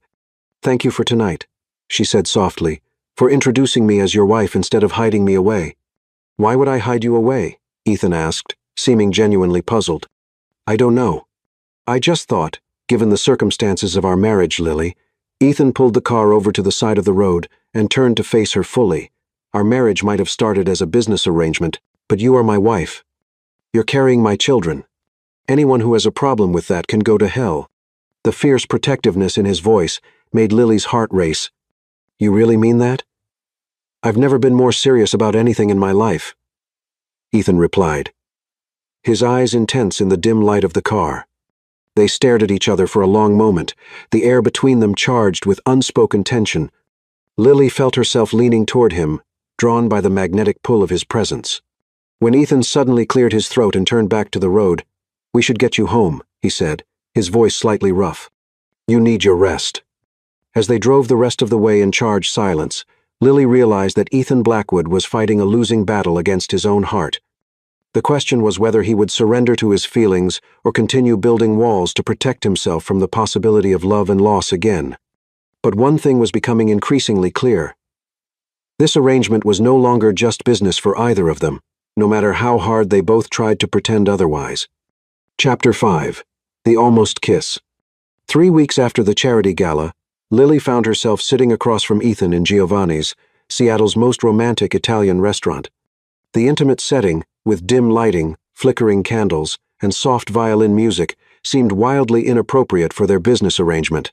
"Thank you for tonight," she said softly, "for introducing me as your wife instead of hiding me away." "Why would I hide you away?" Ethan asked, seeming genuinely puzzled. "I don't know. I just thought, given the circumstances of our marriage, Lily." Ethan pulled the car over to the side of the road and turned to face her fully. "Our marriage might have started as a business arrangement, but you are my wife. You're carrying my children. Anyone who has a problem with that can go to hell." The fierce protectiveness in his voice made Lily's heart race. "You really mean that?" "I've never been more serious about anything in my life," Ethan replied, his eyes intense in the dim light of the car. They stared at each other for a long moment, the air between them charged with unspoken tension. Lily felt herself leaning toward him, drawn by the magnetic pull of his presence. When Ethan suddenly cleared his throat and turned back to the road, "We should get you home," he said, his voice slightly rough. "You need your rest." As they drove the rest of the way in charged silence, Lily realized that Ethan Blackwood was fighting a losing battle against his own heart. The question was whether he would surrender to his feelings or continue building walls to protect himself from the possibility of love and loss again. But one thing was becoming increasingly clear. This arrangement was no longer just business for either of them, no matter how hard they both tried to pretend otherwise. Chapter 5. The Almost Kiss. 3 weeks after the charity gala, Lily found herself sitting across from Ethan in Giovanni's, Seattle's most romantic Italian restaurant. The intimate setting, with dim lighting, flickering candles, and soft violin music, seemed wildly inappropriate for their business arrangement.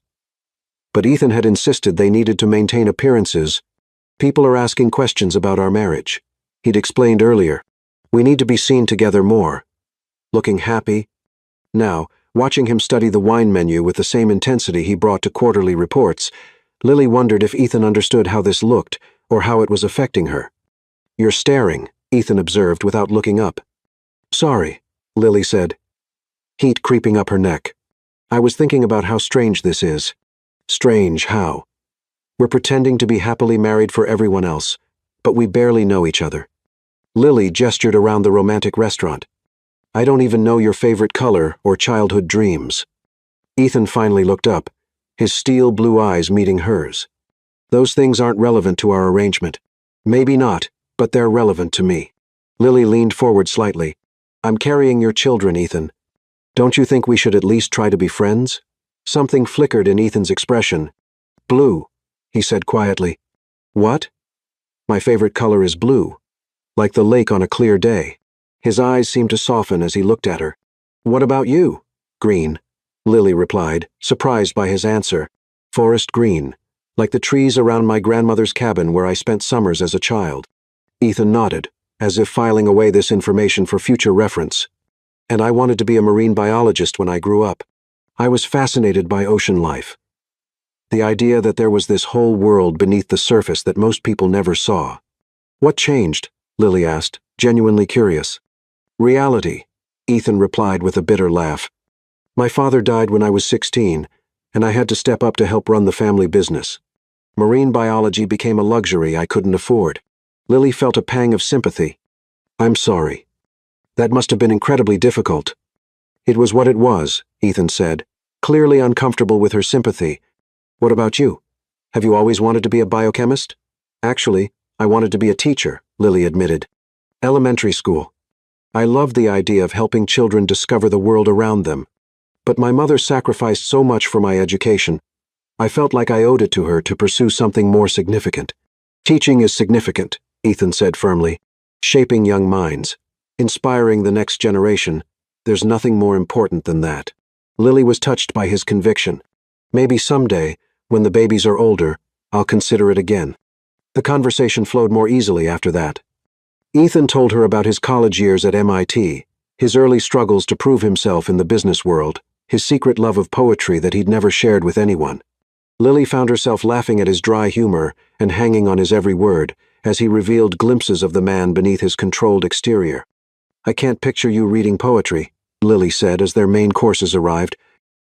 But Ethan had insisted they needed to maintain appearances. "People are asking questions about our marriage," he'd explained earlier. "We need to be seen together more." Looking happy. Now, watching him study the wine menu with the same intensity he brought to quarterly reports, Lily wondered if Ethan understood how this looked or how it was affecting her. "You're staring," Ethan observed without looking up. "Sorry," Lily said, heat creeping up her neck. "I was thinking about how strange this is." "Strange how?" "We're pretending to be happily married for everyone else, but we barely know each other." Lily gestured around the romantic restaurant. "I don't even know your favorite color or childhood dreams." Ethan finally looked up, his steel blue eyes meeting hers. "Those things aren't relevant to our arrangement." "Maybe not, but they're relevant to me." Lily leaned forward slightly. "I'm carrying your children, Ethan. Don't you think we should at least try to be friends?" Something flickered in Ethan's expression. "Blue," he said quietly. "What?" "My favorite color is blue, like the lake on a clear day." His eyes seemed to soften as he looked at her. "What about you?" "Green," Lily replied, surprised by his answer. "Forest green, like the trees around my grandmother's cabin where I spent summers as a child." Ethan nodded, as if filing away this information for future reference. "And I wanted to be a marine biologist when I grew up. I was fascinated by ocean life. The idea that there was this whole world beneath the surface that most people never saw." "What changed?" Lily asked, genuinely curious. "Reality," Ethan replied with a bitter laugh. "My father died when I was 16, and I had to step up to help run the family business. Marine biology became a luxury I couldn't afford." Lily felt a pang of sympathy. "I'm sorry. That must have been incredibly difficult." "It was what it was," Ethan said, clearly uncomfortable with her sympathy. "What about you? Have you always wanted to be a biochemist?" "Actually, I wanted to be a teacher," Lily admitted. "Elementary school. I loved the idea of helping children discover the world around them. But my mother sacrificed so much for my education. I felt like I owed it to her to pursue something more significant." "Teaching is significant," Ethan said firmly. "Shaping young minds, inspiring the next generation. There's nothing more important than that." Lily was touched by his conviction. "Maybe someday, when the babies are older, I'll consider it again." The conversation flowed more easily after that. Ethan told her about his college years at MIT, his early struggles to prove himself in the business world, his secret love of poetry that he'd never shared with anyone. Lily found herself laughing at his dry humor and hanging on his every word as he revealed glimpses of the man beneath his controlled exterior. "I can't picture you reading poetry," Lily said as their main courses arrived.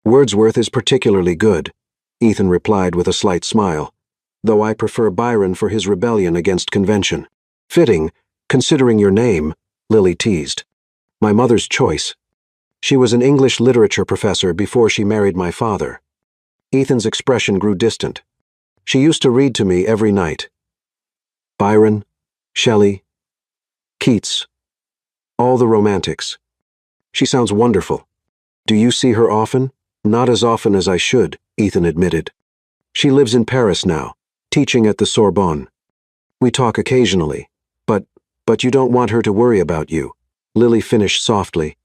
"Wordsworth is particularly good," Ethan replied with a slight smile, "though I prefer Byron for his rebellion against convention." "Fitting, considering your name," Lily teased. "My mother's choice." She was an English literature professor before she married my father. Ethan's expression grew distant. She used to read to me every night. Byron, Shelley, Keats, all the romantics. She sounds wonderful. Do you see her often? Not as often as I should, Ethan admitted. She lives in Paris now, teaching at the Sorbonne. We talk occasionally, but you don't want her to worry about you, Lily finished softly.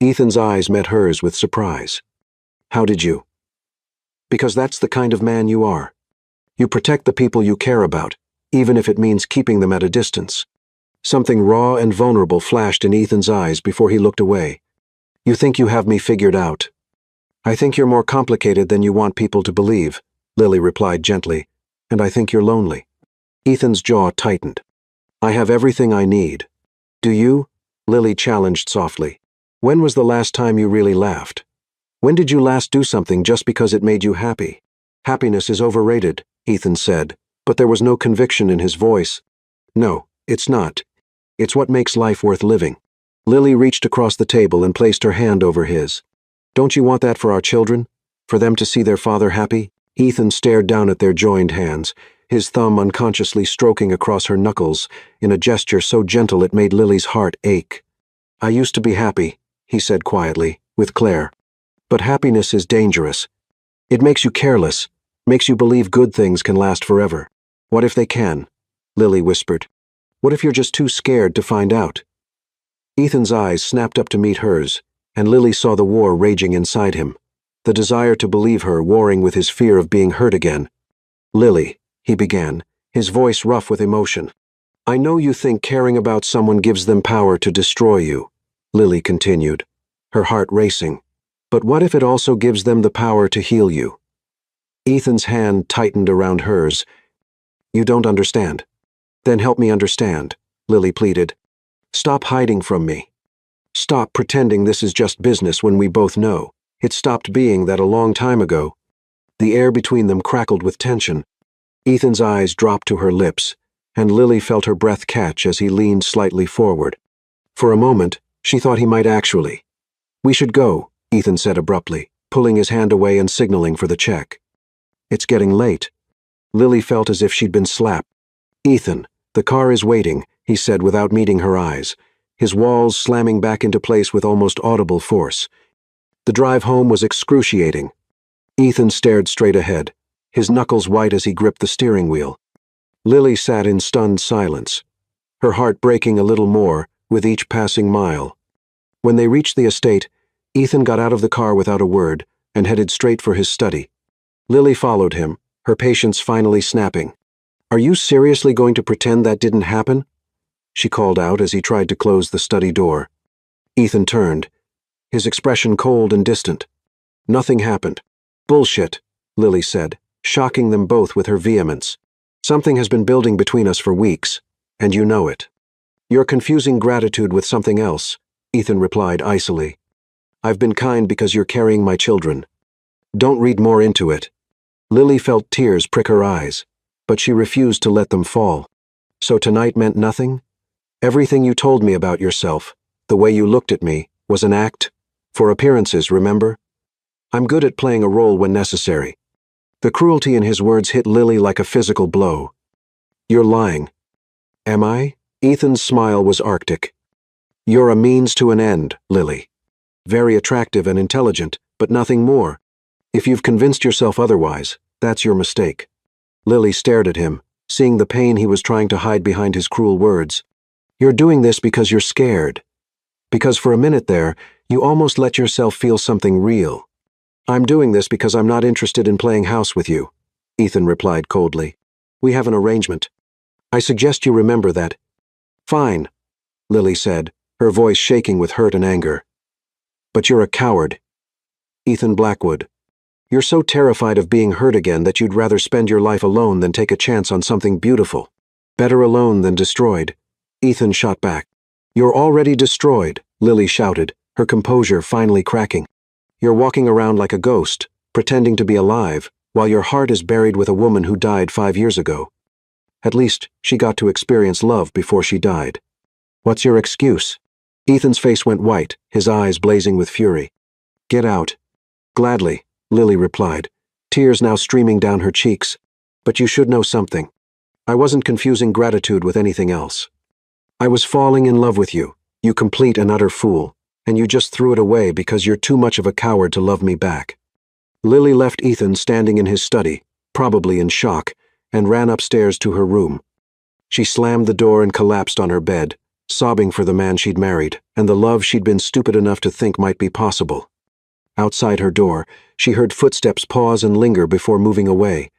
Ethan's eyes met hers with surprise. How did you? Because that's the kind of man you are. You protect the people you care about, even if it means keeping them at a distance. Something raw and vulnerable flashed in Ethan's eyes before he looked away. You think you have me figured out. I think you're more complicated than you want people to believe, Lily replied gently, and I think you're lonely. Ethan's jaw tightened. I have everything I need. Do you? Lily challenged softly. When was the last time you really laughed? When did you last do something just because it made you happy? Happiness is overrated, Ethan said, but there was no conviction in his voice. No, it's not. It's what makes life worth living. Lily reached across the table and placed her hand over his. Don't you want that for our children? For them to see their father happy? Ethan stared down at their joined hands, his thumb unconsciously stroking across her knuckles in a gesture so gentle it made Lily's heart ache. I used to be happy, he said quietly, with Claire. But happiness is dangerous. It makes you careless, makes you believe good things can last forever. What if they can? Lily whispered. What if you're just too scared to find out? Ethan's eyes snapped up to meet hers, and Lily saw the war raging inside him, the desire to believe her warring with his fear of being hurt again. Lily, he began, his voice rough with emotion. I know you think caring about someone gives them power to destroy you, Lily continued, her heart racing. But what if it also gives them the power to heal you? Ethan's hand tightened around hers. You don't understand. Then help me understand, Lily pleaded. Stop hiding from me. Stop pretending this is just business when we both know it stopped being that a long time ago. The air between them crackled with tension. Ethan's eyes dropped to her lips, and Lily felt her breath catch as he leaned slightly forward. For a moment, she thought he might actually. We should go, Ethan said abruptly, pulling his hand away and signaling for the check. It's getting late. Lily felt as if she'd been slapped. Ethan, the car is waiting, he said without meeting her eyes, his walls slamming back into place with almost audible force. The drive home was excruciating. Ethan stared straight ahead, his knuckles white as he gripped the steering wheel. Lily sat in stunned silence, her heart breaking a little more with each passing mile. When they reached the estate, Ethan got out of the car without a word and headed straight for his study. Lily followed him, her patience finally snapping. Are you seriously going to pretend that didn't happen? She called out as he tried to close the study door. Ethan turned, his expression cold and distant. Nothing happened. Bullshit, Lily said, shocking them both with her vehemence. Something has been building between us for weeks, and you know it. You're confusing gratitude with something else, Ethan replied icily. I've been kind because you're carrying my children. Don't read more into it. Lily felt tears prick her eyes, but she refused to let them fall. So tonight meant nothing? Everything you told me about yourself, the way you looked at me, was an act? For appearances, remember? I'm good at playing a role when necessary. The cruelty in his words hit Lily like a physical blow. You're lying. Am I? Ethan's smile was arctic. You're a means to an end, Lily. Very attractive and intelligent, but nothing more. If you've convinced yourself otherwise, that's your mistake. Lily stared at him, seeing the pain he was trying to hide behind his cruel words. You're doing this because you're scared. Because for a minute there, you almost let yourself feel something real. I'm doing this because I'm not interested in playing house with you, Ethan replied coldly. We have an arrangement. I suggest you remember that. Fine, Lily said, her voice shaking with hurt and anger. But you're a coward. Ethan Blackwood. You're so terrified of being hurt again that you'd rather spend your life alone than take a chance on something beautiful. Better alone than destroyed. Ethan shot back. You're already destroyed, Lily shouted, her composure finally cracking. You're walking around like a ghost, pretending to be alive, while your heart is buried with a woman who died 5 years ago. At least, she got to experience love before she died. What's your excuse? Ethan's face went white, his eyes blazing with fury. "Get out." "Gladly," Lily replied, tears now streaming down her cheeks. "But you should know something. I wasn't confusing gratitude with anything else. I was falling in love with you, you complete and utter fool, and you just threw it away because you're too much of a coward to love me back." Lily left Ethan standing in his study, probably in shock, and ran upstairs to her room. She slammed the door and collapsed on her bed, sobbing for the man she'd married and the love she'd been stupid enough to think might be possible. Outside her door, she heard footsteps pause and linger before moving away.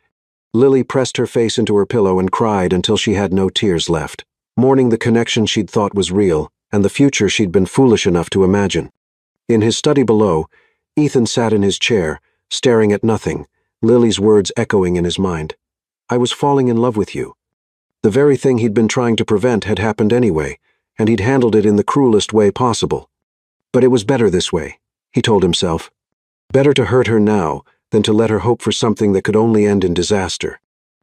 Lily pressed her face into her pillow and cried until she had no tears left, mourning the connection she'd thought was real and the future she'd been foolish enough to imagine. In his study below, Ethan sat in his chair, staring at nothing, Lily's words echoing in his mind. "I was falling in love with you." The very thing he'd been trying to prevent had happened anyway, and he'd handled it in the cruelest way possible. But it was better this way, he told himself. Better to hurt her now than to let her hope for something that could only end in disaster.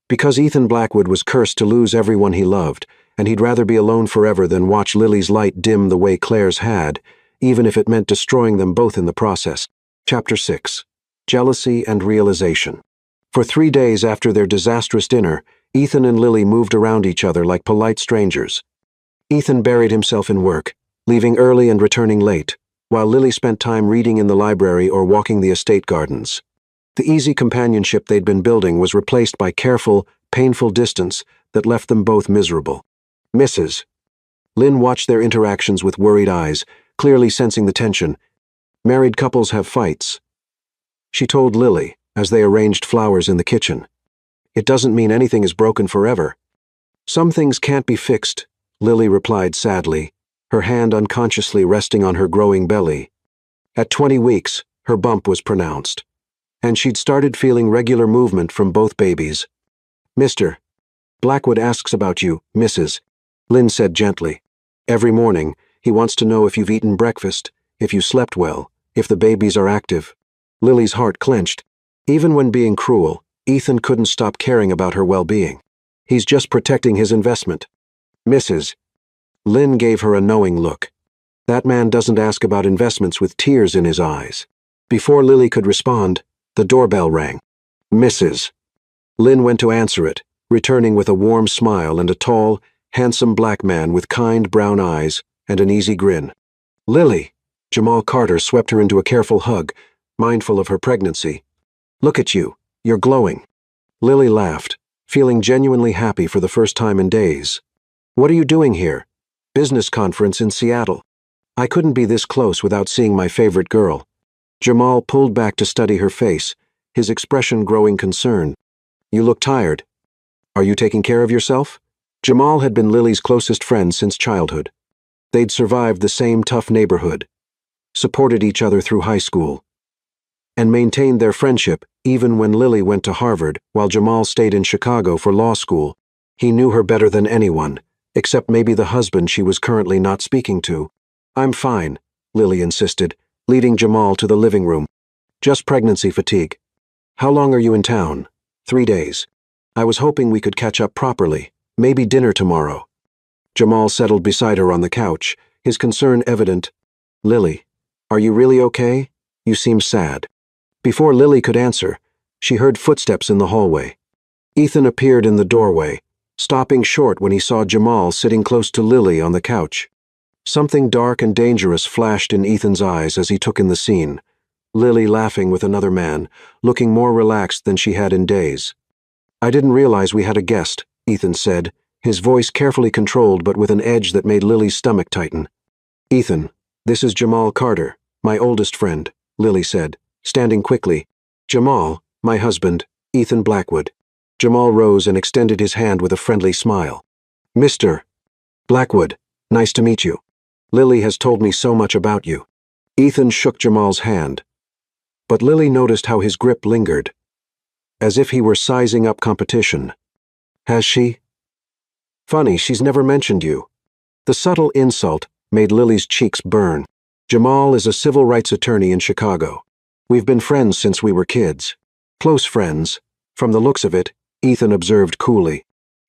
Because Ethan Blackwood was cursed to lose everyone he loved, and he'd rather be alone forever than watch Lily's light dim the way Claire's had, even if it meant destroying them both in the process. Chapter 6. Jealousy and Realization. For 3 days after their disastrous dinner, Ethan and Lily moved around each other like polite strangers. Ethan buried himself in work, leaving early and returning late, while Lily spent time reading in the library or walking the estate gardens. The easy companionship they'd been building was replaced by careful, painful distance that left them both miserable. "Mrs." Lynn watched their interactions with worried eyes, clearly sensing the tension. "Married couples have fights," she told Lily as they arranged flowers in the kitchen. "It doesn't mean anything is broken forever." "Some things can't be fixed," Lily replied sadly, her hand unconsciously resting on her growing belly. At 20 weeks, her bump was pronounced, and she'd started feeling regular movement from both babies. "Mr. Blackwood asks about you, Mrs." Lynn said gently. "Every morning, he wants to know if you've eaten breakfast, if you slept well, if the babies are active." Lily's heart clenched. Even when being cruel, Ethan couldn't stop caring about her well-being. "He's just protecting his investment." "Mrs." Lynn gave her a knowing look. "That man doesn't ask about investments with tears in his eyes." Before Lily could respond, the doorbell rang. "Mrs." Lynn went to answer it, returning with a warm smile and a tall, handsome black man with kind brown eyes and an easy grin. "Lily!" Jamal Carter swept her into a careful hug, mindful of her pregnancy. "Look at you, you're glowing." Lily laughed, feeling genuinely happy for the first time in days. "What are you doing here?" "Business conference in Seattle." "I couldn't be this close without seeing my favorite girl." Jamal pulled back to study her face, his expression growing concern. "You look tired. Are you taking care of yourself?" Jamal had been Lily's closest friend since childhood. They'd survived the same tough neighborhood, supported each other through high school, and maintained their friendship even when Lily went to Harvard while Jamal stayed in Chicago for law school. He knew her better than anyone, except maybe the husband she was currently not speaking to. "I'm fine," Lily insisted, leading Jamal to the living room. "Just pregnancy fatigue." "How long are you in town?" 3 days. "I was hoping we could catch up properly, maybe dinner tomorrow." Jamal settled beside her on the couch, his concern evident. "Lily, are you really okay? You seem sad." Before Lily could answer, she heard footsteps in the hallway. Ethan appeared in the doorway, stopping short when he saw Jamal sitting close to Lily on the couch. Something dark and dangerous flashed in Ethan's eyes as he took in the scene. Lily laughing with another man, looking more relaxed than she had in days. "I didn't realize we had a guest," Ethan said, his voice carefully controlled but with an edge that made Lily's stomach tighten. "Ethan, this is Jamal Carter, my oldest friend," Lily said, standing quickly. "Jamal, my husband, Ethan Blackwood." Jamal rose and extended his hand with a friendly smile. "Mr. Blackwood, nice to meet you. Lily has told me so much about you." Ethan shook Jamal's hand, but Lily noticed how his grip lingered, as if he were sizing up competition. "Has she? Funny, she's never mentioned you." The subtle insult made Lily's cheeks burn. "Jamal is a civil rights attorney in Chicago. We've been friends since we were kids. Close friends, from the looks of it," Ethan observed coolly.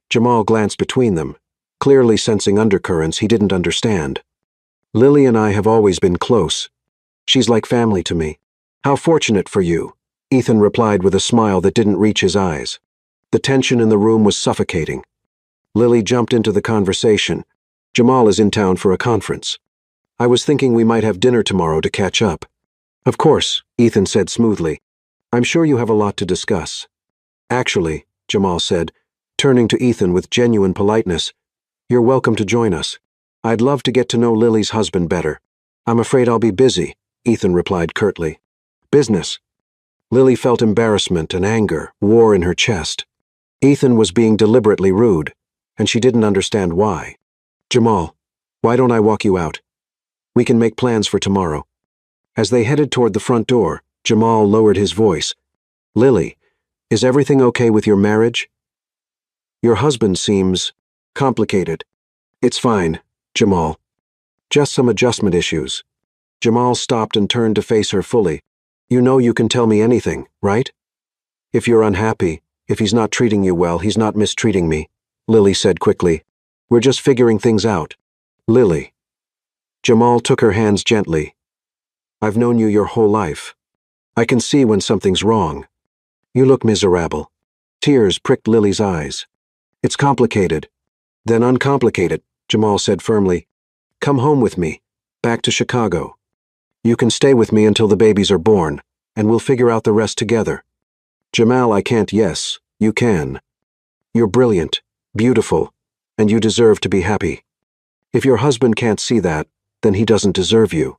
Jamal glanced between them, clearly sensing undercurrents he didn't understand. Lily and I have always been close. She's like family to me. How fortunate for you, Ethan replied with a smile that didn't reach his eyes. The tension in the room was suffocating. Lily jumped into the conversation. Jamal is in town for a conference. I was thinking we might have dinner tomorrow to catch up. Of course, Ethan said smoothly. I'm sure you have a lot to discuss. Actually, Jamal said, turning to Ethan with genuine politeness, you're welcome to join us. I'd love to get to know Lily's husband better. I'm afraid I'll be busy, Ethan replied curtly. Business. Lily felt embarrassment and anger war in her chest. Ethan was being deliberately rude, and she didn't understand why. Jamal, why don't I walk you out? We can make plans for tomorrow. As they headed toward the front door, Jamal lowered his voice. Lily, is everything okay with your marriage? Your husband seems complicated. It's fine, Jamal. Just some adjustment issues. Jamal stopped and turned to face her fully. You know you can tell me anything, right? If you're unhappy, if he's not treating you well, he's not mistreating me, Lily said quickly. We're just figuring things out. Lily. Jamal took her hands gently. I've known you your whole life. I can see when something's wrong. You look miserable. Tears pricked Lily's eyes. It's complicated. Then uncomplicated, Jamal said firmly. Come home with me, back to Chicago. You can stay with me until the babies are born, and we'll figure out the rest together. Jamal, I can't. Yes, you can. You're brilliant, beautiful, and you deserve to be happy. If your husband can't see that, then he doesn't deserve you.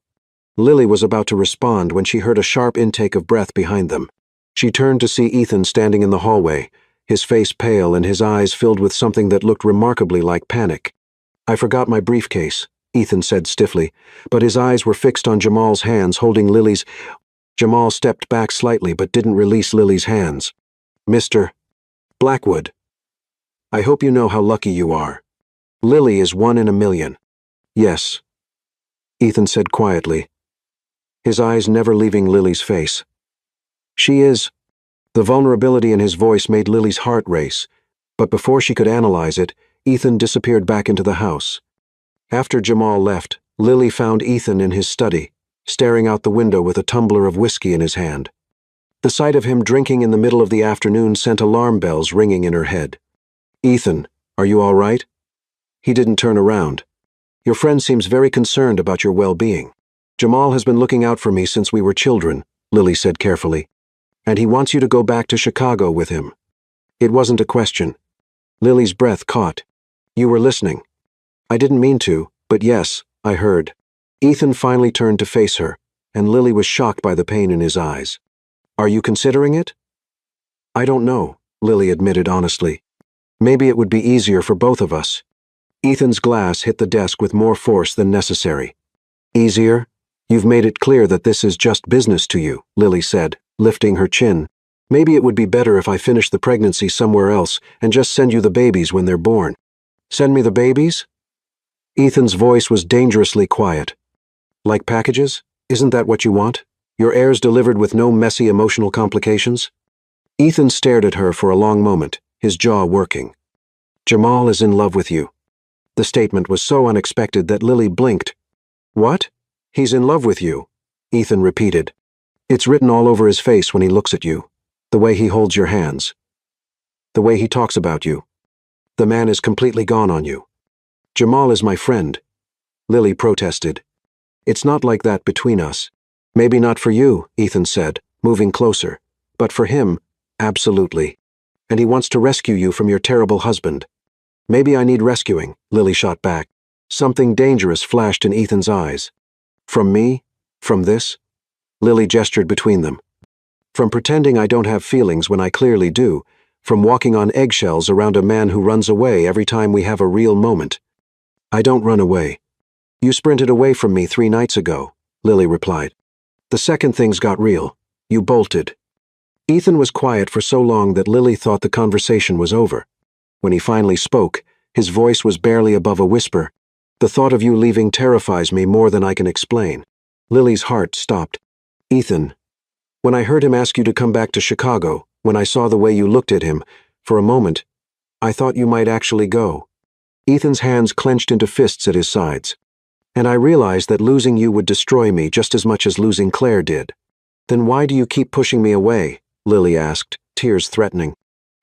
Lily was about to respond when she heard a sharp intake of breath behind them. She turned to see Ethan standing in the hallway, his face pale and his eyes filled with something that looked remarkably like panic. I forgot my briefcase, Ethan said stiffly, but his eyes were fixed on Jamal's hands holding Lily's. Jamal stepped back slightly but didn't release Lily's hands. Mr. Blackwood. I hope you know how lucky you are. Lily is 1 in a million. Yes, Ethan said quietly, his eyes never leaving Lily's face. She is. The vulnerability in his voice made Lily's heart race, but before she could analyze it, Ethan disappeared back into the house. After Jamal left, Lily found Ethan in his study, staring out the window with a tumbler of whiskey in his hand. The sight of him drinking in the middle of the afternoon sent alarm bells ringing in her head. Ethan, are you all right? He didn't turn around. Your friend seems very concerned about your well-being. Jamal has been looking out for me since we were children, Lily said carefully. And he wants you to go back to Chicago with him. It wasn't a question. Lily's breath caught. You were listening. I didn't mean to, but yes, I heard. Ethan finally turned to face her, and Lily was shocked by the pain in his eyes. Are you considering it? I don't know, Lily admitted honestly. Maybe it would be easier for both of us. Ethan's glass hit the desk with more force than necessary. Easier? You've made it clear that this is just business to you, Lily said, lifting her chin. Maybe it would be better if I finish the pregnancy somewhere else and just send you the babies when they're born. Send me the babies? Ethan's voice was dangerously quiet. Like packages? Isn't that what you want? Your heirs delivered with no messy emotional complications? Ethan stared at her for a long moment, his jaw working. Jamal is in love with you. The statement was so unexpected that Lily blinked. What? He's in love with you, Ethan repeated. It's written all over his face when he looks at you, the way he holds your hands, the way he talks about you. The man is completely gone on you. Jamal is my friend, Lily protested. It's not like that between us. Maybe not for you, Ethan said, moving closer, but for him, absolutely. And he wants to rescue you from your terrible husband. Maybe I need rescuing, Lily shot back. Something dangerous flashed in Ethan's eyes. From me? From this? Lily gestured between them. From pretending I don't have feelings when I clearly do, from walking on eggshells around a man who runs away every time we have a real moment. I don't run away. You sprinted away from me 3 nights ago, Lily replied. The second things got real. You bolted. Ethan was quiet for so long that Lily thought the conversation was over. When he finally spoke, his voice was barely above a whisper. The thought of you leaving terrifies me more than I can explain. Lily's heart stopped. Ethan, when I heard him ask you to come back to Chicago, when I saw the way you looked at him, for a moment, I thought you might actually go. Ethan's hands clenched into fists at his sides. And I realized that losing you would destroy me just as much as losing Claire did. Then why do you keep pushing me away? Lily asked, tears threatening.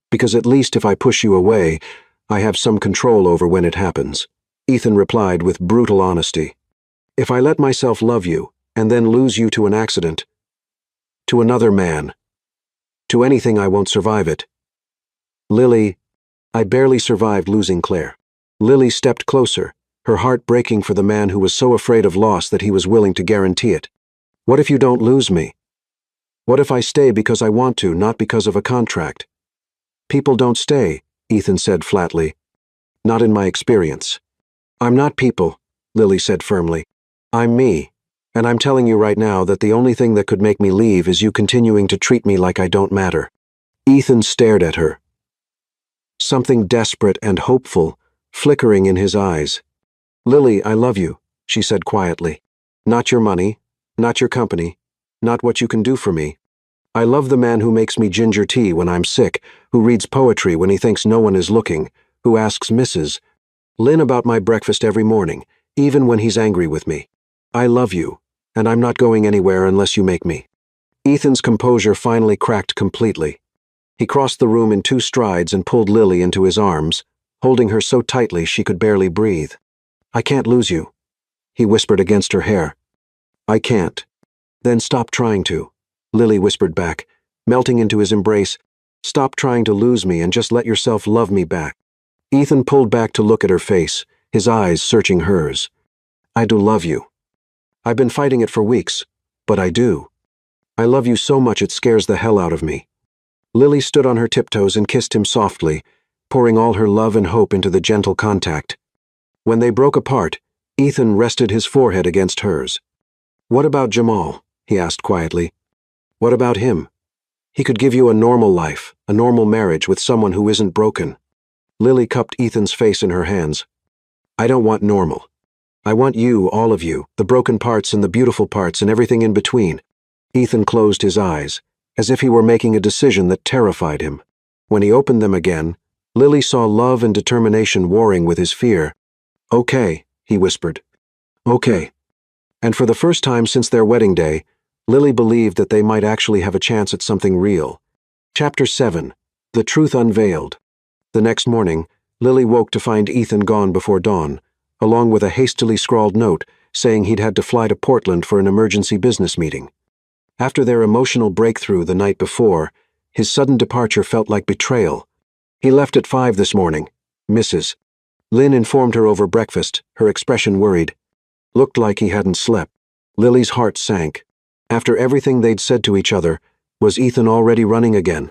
Because at least if I push you away, I have some control over when it happens, Ethan replied with brutal honesty. If I let myself love you, and then lose you to an accident, to another man, to anything, I won't survive it. Lily, I barely survived losing Claire. Lily stepped closer, her heart breaking for the man who was so afraid of loss that he was willing to guarantee it. What if you don't lose me? What if I stay because I want to, not because of a contract? People don't stay, Ethan said flatly. Not in my experience. I'm not people, Lily said firmly. I'm me, and I'm telling you right now that the only thing that could make me leave is you continuing to treat me like I don't matter. Ethan stared at her, something desperate and hopeful flickering in his eyes. Lily, I love you, she said quietly. Not your money, not your company, not what you can do for me. I love the man who makes me ginger tea when I'm sick, who reads poetry when he thinks no one is looking, who asks Mrs. Lynn about my breakfast every morning, even when he's angry with me. I love you, and I'm not going anywhere unless you make me. Ethan's composure finally cracked completely. He crossed the room in 2 strides and pulled Lily into his arms, holding her so tightly she could barely breathe. I can't lose you, he whispered against her hair. I can't. Then stop trying to, Lily whispered back, melting into his embrace. Stop trying to lose me and just let yourself love me back. Ethan pulled back to look at her face, his eyes searching hers. I do love you. I've been fighting it for weeks, but I do. I love you so much it scares the hell out of me. Lily stood on her tiptoes and kissed him softly, pouring all her love and hope into the gentle contact. When they broke apart, Ethan rested his forehead against hers. What about Jamal? He asked quietly. What about him? He could give you a normal life, a normal marriage with someone who isn't broken. Lily cupped Ethan's face in her hands. I don't want normal. I want you, all of you, the broken parts and the beautiful parts and everything in between. Ethan closed his eyes, as if he were making a decision that terrified him. When he opened them again, Lily saw love and determination warring with his fear. Okay, he whispered. Okay. And for the first time since their wedding day, Lily believed that they might actually have a chance at something real. Chapter 7. The Truth Unveiled. The next morning, Lily woke to find Ethan gone before dawn, along with a hastily scrawled note saying he'd had to fly to Portland for an emergency business meeting. After their emotional breakthrough the night before, his sudden departure felt like betrayal. He left at 5 this morning, Mrs. Lynn informed her over breakfast, her expression worried. Looked like he hadn't slept. Lily's heart sank. After everything they'd said to each other, was Ethan already running again?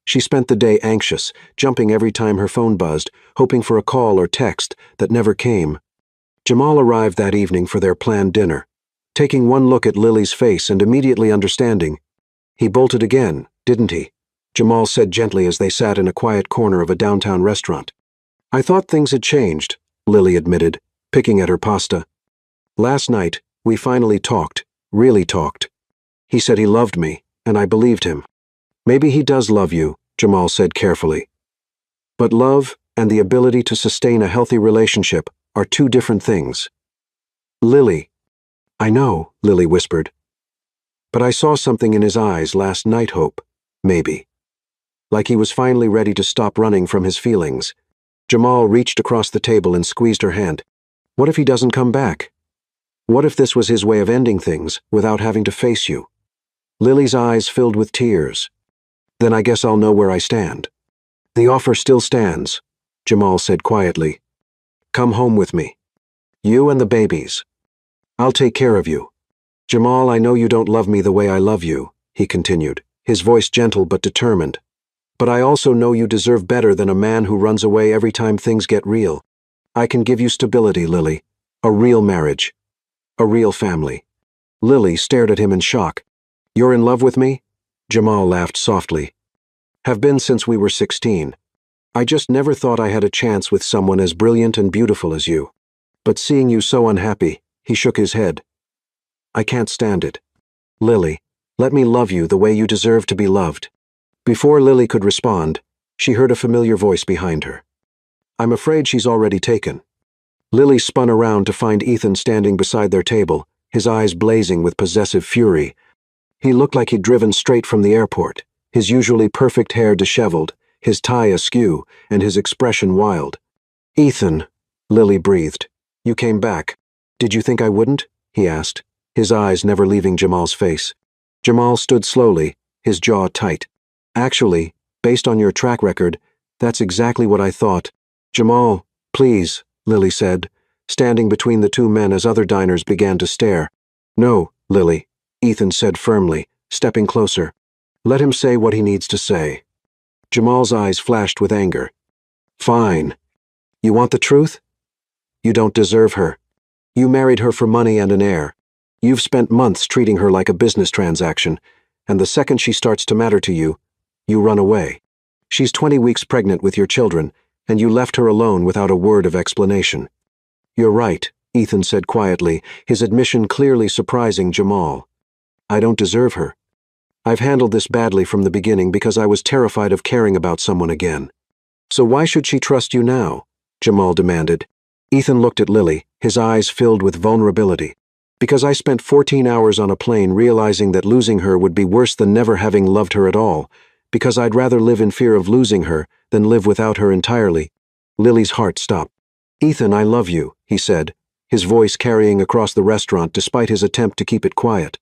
She spent the day anxious, jumping every time her phone buzzed, hoping for a call or text that never came. Jamal arrived that evening for their planned dinner. Taking one look at Lily's face and immediately understanding. He bolted again, didn't he? Jamal said gently as they sat in a quiet corner of a downtown restaurant. I thought things had changed, Lily admitted, picking at her pasta. Last night, we finally talked, really talked. He said he loved me, and I believed him. Maybe he does love you, Jamal said carefully. But love and the ability to sustain a healthy relationship are 2 different things. Lily. I know, Lily whispered. But I saw something in his eyes last night, Hope. Maybe. Like he was finally ready to stop running from his feelings. Jamal reached across the table and squeezed her hand. What if he doesn't come back? What if this was his way of ending things without having to face you? Lily's eyes filled with tears. Then I guess I'll know where I stand. The offer still stands, Jamal said quietly. Come home with me. You and the babies. I'll take care of you. Jamal, I know you don't love me the way I love you, he continued, his voice gentle but determined. But I also know you deserve better than a man who runs away every time things get real. I can give you stability, Lily. A real marriage. A real family. Lily stared at him in shock. You're in love with me? Jamal laughed softly. Have been since we were 16. I just never thought I had a chance with someone as brilliant and beautiful as you. But seeing you so unhappy, he shook his head. I can't stand it. Lily, let me love you the way you deserve to be loved. Before Lily could respond, she heard a familiar voice behind her. I'm afraid she's already taken. Lily spun around to find Ethan standing beside their table, his eyes blazing with possessive fury. He looked like he'd driven straight from the airport, his usually perfect hair disheveled, his tie askew, and his expression wild. "Ethan," Lily breathed. "You came back. Did you think I wouldn't?" he asked, his eyes never leaving Jamal's face. Jamal stood slowly, his jaw tight. "Actually, based on your track record, that's exactly what I thought." "Jamal, please," Lily said, standing between the two men as other diners began to stare. "No, Lily," Ethan said firmly, stepping closer. "Let him say what he needs to say." Jamal's eyes flashed with anger. "Fine. You want the truth? You don't deserve her. You married her for money and an heir. You've spent months treating her like a business transaction, and the second she starts to matter to you, you run away. She's 20 weeks pregnant with your children, and you left her alone without a word of explanation." "You're right," Ethan said quietly, his admission clearly surprising Jamal. "I don't deserve her. I've handled this badly from the beginning because I was terrified of caring about someone again." "So why should she trust you now?" Jamal demanded. Ethan looked at Lily, his eyes filled with vulnerability. "Because I spent 14 hours on a plane realizing that losing her would be worse than never having loved her at all. Because I'd rather live in fear of losing her than live without her entirely." Lily's heart stopped. "Ethan, I love you," he said, his voice carrying across the restaurant despite his attempt to keep it quiet.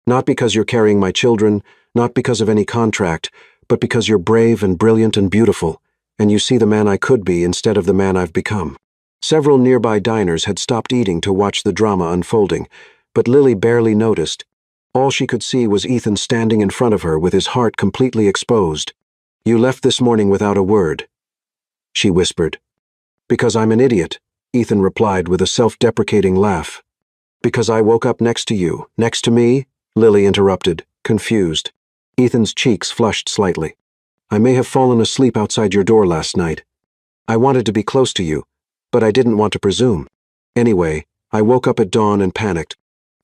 "Not because you're carrying my children, not because of any contract, but because you're brave and brilliant and beautiful, and you see the man I could be instead of the man I've become." Several nearby diners had stopped eating to watch the drama unfolding, but Lily barely noticed. All she could see was Ethan standing in front of her with his heart completely exposed. "You left this morning without a word," she whispered. "Because I'm an idiot," Ethan replied with a self-deprecating laugh. "Because I woke up next to you, next to me?" Lily interrupted, confused. Ethan's cheeks flushed slightly. "I may have fallen asleep outside your door last night. I wanted to be close to you, but I didn't want to presume. Anyway, I woke up at dawn and panicked.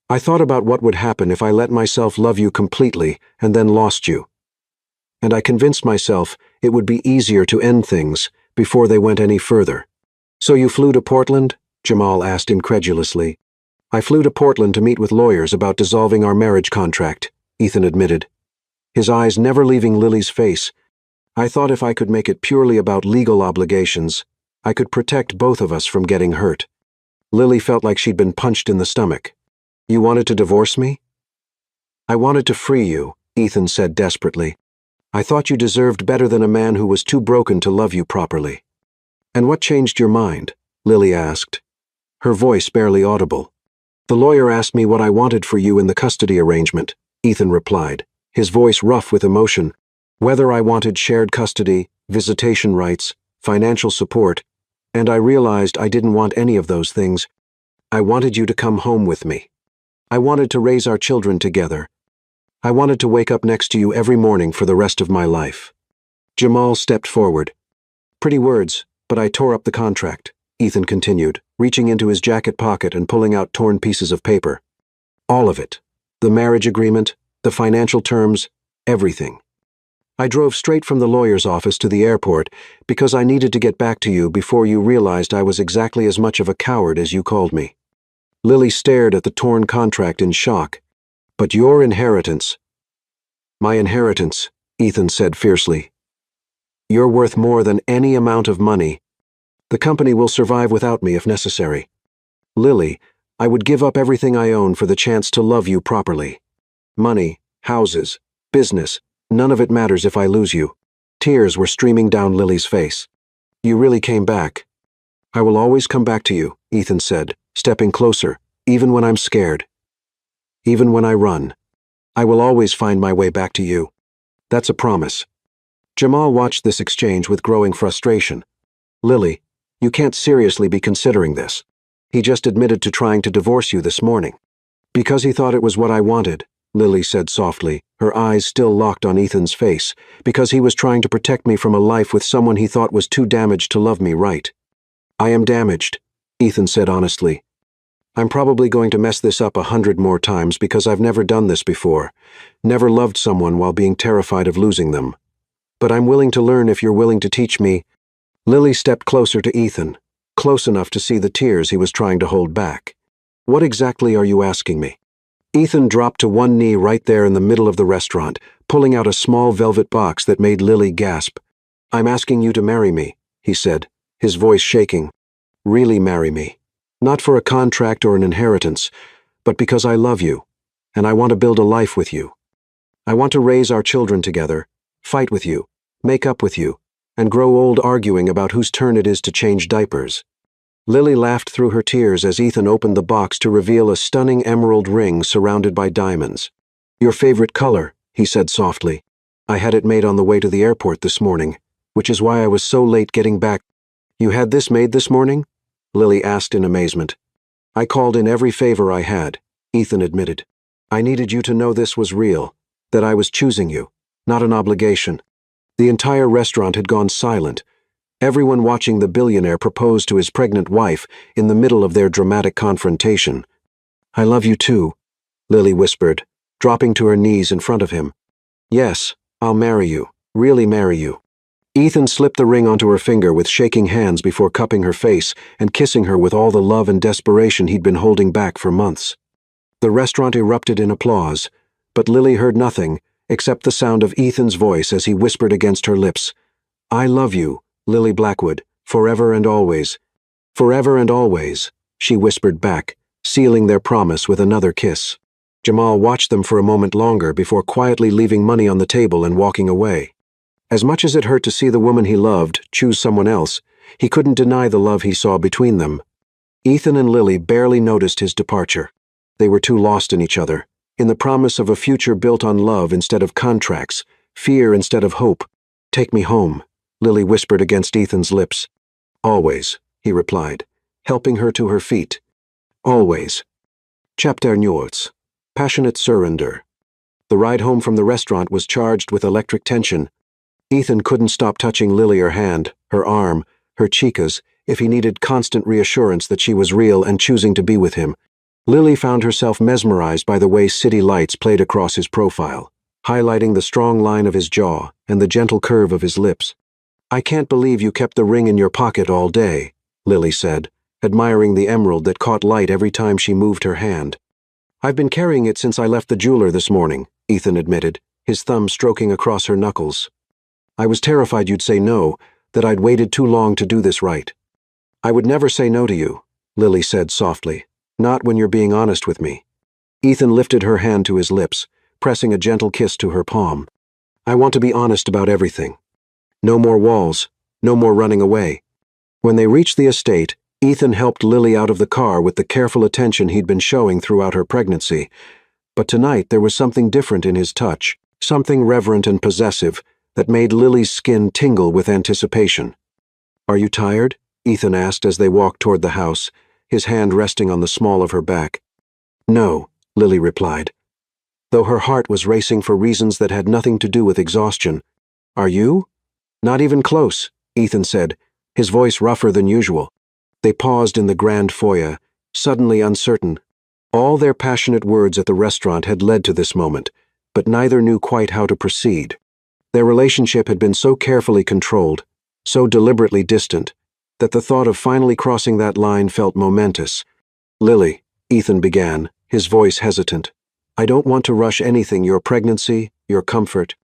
I thought about what would happen if I let myself love you completely and then lost you. And I convinced myself it would be easier to end things before they went any further." "So you flew to Portland?" Jamal asked incredulously. "I flew to Portland to meet with lawyers about dissolving our marriage contract," Ethan admitted, his eyes never leaving Lily's face. "I thought if I could make it purely about legal obligations, I could protect both of us from getting hurt." Lily felt like she'd been punched in the stomach. "You wanted to divorce me?" "I wanted to free you," Ethan said desperately. "I thought you deserved better than a man who was too broken to love you properly." "And what changed your mind?" Lily asked, her voice barely audible. "The lawyer asked me what I wanted for you in the custody arrangement," Ethan replied, his voice rough with emotion. "Whether I wanted shared custody, visitation rights, financial support, and I realized I didn't want any of those things. I wanted you to come home with me. I wanted to raise our children together. I wanted to wake up next to you every morning for the rest of my life." Jamal stepped forward. "Pretty words, but I tore up the contract," Ethan continued, reaching into his jacket pocket and pulling out torn pieces of paper. "All of it. The marriage agreement, the financial terms, everything. I drove straight from the lawyer's office to the airport because I needed to get back to you before you realized I was exactly as much of a coward as you called me." Lily stared at the torn contract in shock. "But your inheritance—" "My inheritance," Ethan said fiercely. "You're worth more than any amount of money. The company will survive without me if necessary. Lily, I would give up everything I own for the chance to love you properly. Money, houses, business, none of it matters if I lose you." Tears were streaming down Lily's face. "You really came back." "I will always come back to you," Ethan said, stepping closer, "even when I'm scared. Even when I run. I will always find my way back to you. That's a promise." Jamal watched this exchange with growing frustration. "Lily, you can't seriously be considering this. He just admitted to trying to divorce you this morning." "Because he thought it was what I wanted," Lily said softly, her eyes still locked on Ethan's face, "because he was trying to protect me from a life with someone he thought was too damaged to love me right." "I am damaged," Ethan said honestly. "I'm probably going to mess this up 100 more times because I've never done this before, never loved someone while being terrified of losing them. But I'm willing to learn if you're willing to teach me." Lily stepped closer to Ethan, close enough to see the tears he was trying to hold back. "What exactly are you asking me?" Ethan dropped to one knee right there in the middle of the restaurant, pulling out a small velvet box that made Lily gasp. "I'm asking you to marry me," he said, his voice shaking. "Really marry me. Not for a contract or an inheritance, but because I love you, and I want to build a life with you. I want to raise our children together, fight with you, make up with you, and grow old arguing about whose turn it is to change diapers." Lily laughed through her tears as Ethan opened the box to reveal a stunning emerald ring surrounded by diamonds. "Your favorite color," he said softly. "I had it made on the way to the airport this morning, which is why I was so late getting back." "You had this made this morning?" Lily asked in amazement. "I called in every favor I had," Ethan admitted. "I needed you to know this was real, that I was choosing you, not an obligation." The entire restaurant had gone silent, everyone watching the billionaire propose to his pregnant wife in the middle of their dramatic confrontation. "I love you too," Lily whispered, dropping to her knees in front of him. "Yes, I'll marry you, really marry you." Ethan slipped the ring onto her finger with shaking hands before cupping her face and kissing her with all the love and desperation he'd been holding back for months. The restaurant erupted in applause, but Lily heard nothing except the sound of Ethan's voice as he whispered against her lips, "I love you, Lily Blackwood, forever and always." "Forever and always," she whispered back, sealing their promise with another kiss. Jamal watched them for a moment longer before quietly leaving money on the table and walking away. As much as it hurt to see the woman he loved choose someone else, he couldn't deny the love he saw between them. Ethan and Lily barely noticed his departure. They were too lost in each other, in the promise of a future built on love instead of contracts, fear instead of hope. "Take me home," Lily whispered against Ethan's lips. "Always," he replied, helping her to her feet. "Always." Chapter 9. Passionate Surrender. The ride home from the restaurant was charged with electric tension. Ethan couldn't stop touching Lily, her hand, her arm, her cheek, as if he needed constant reassurance that she was real and choosing to be with him. Lily found herself mesmerized by the way city lights played across his profile, highlighting the strong line of his jaw and the gentle curve of his lips. "I can't believe you kept the ring in your pocket all day," Lily said, admiring the emerald that caught light every time she moved her hand. "I've been carrying it since I left the jeweler this morning," Ethan admitted, his thumb stroking across her knuckles. "I was terrified you'd say no, that I'd waited too long to do this right." "I would never say no to you," Lily said softly, "not when you're being honest with me." Ethan lifted her hand to his lips, pressing a gentle kiss to her palm. "I want to be honest about everything. No more walls, no more running away." When they reached the estate, Ethan helped Lily out of the car with the careful attention he'd been showing throughout her pregnancy. But tonight there was something different in his touch, something reverent and possessive, that made Lily's skin tingle with anticipation. "Are you tired?" Ethan asked as they walked toward the house, his hand resting on the small of her back. "No," Lily replied, though her heart was racing for reasons that had nothing to do with exhaustion. "Are you?" "Not even close," Ethan said, his voice rougher than usual. They paused in the grand foyer, suddenly uncertain. All their passionate words at the restaurant had led to this moment, but neither knew quite how to proceed. Their relationship had been so carefully controlled, so deliberately distant, that the thought of finally crossing that line felt momentous. "Lily," Ethan began, his voice hesitant, "I don't want to rush anything, your pregnancy, your comfort."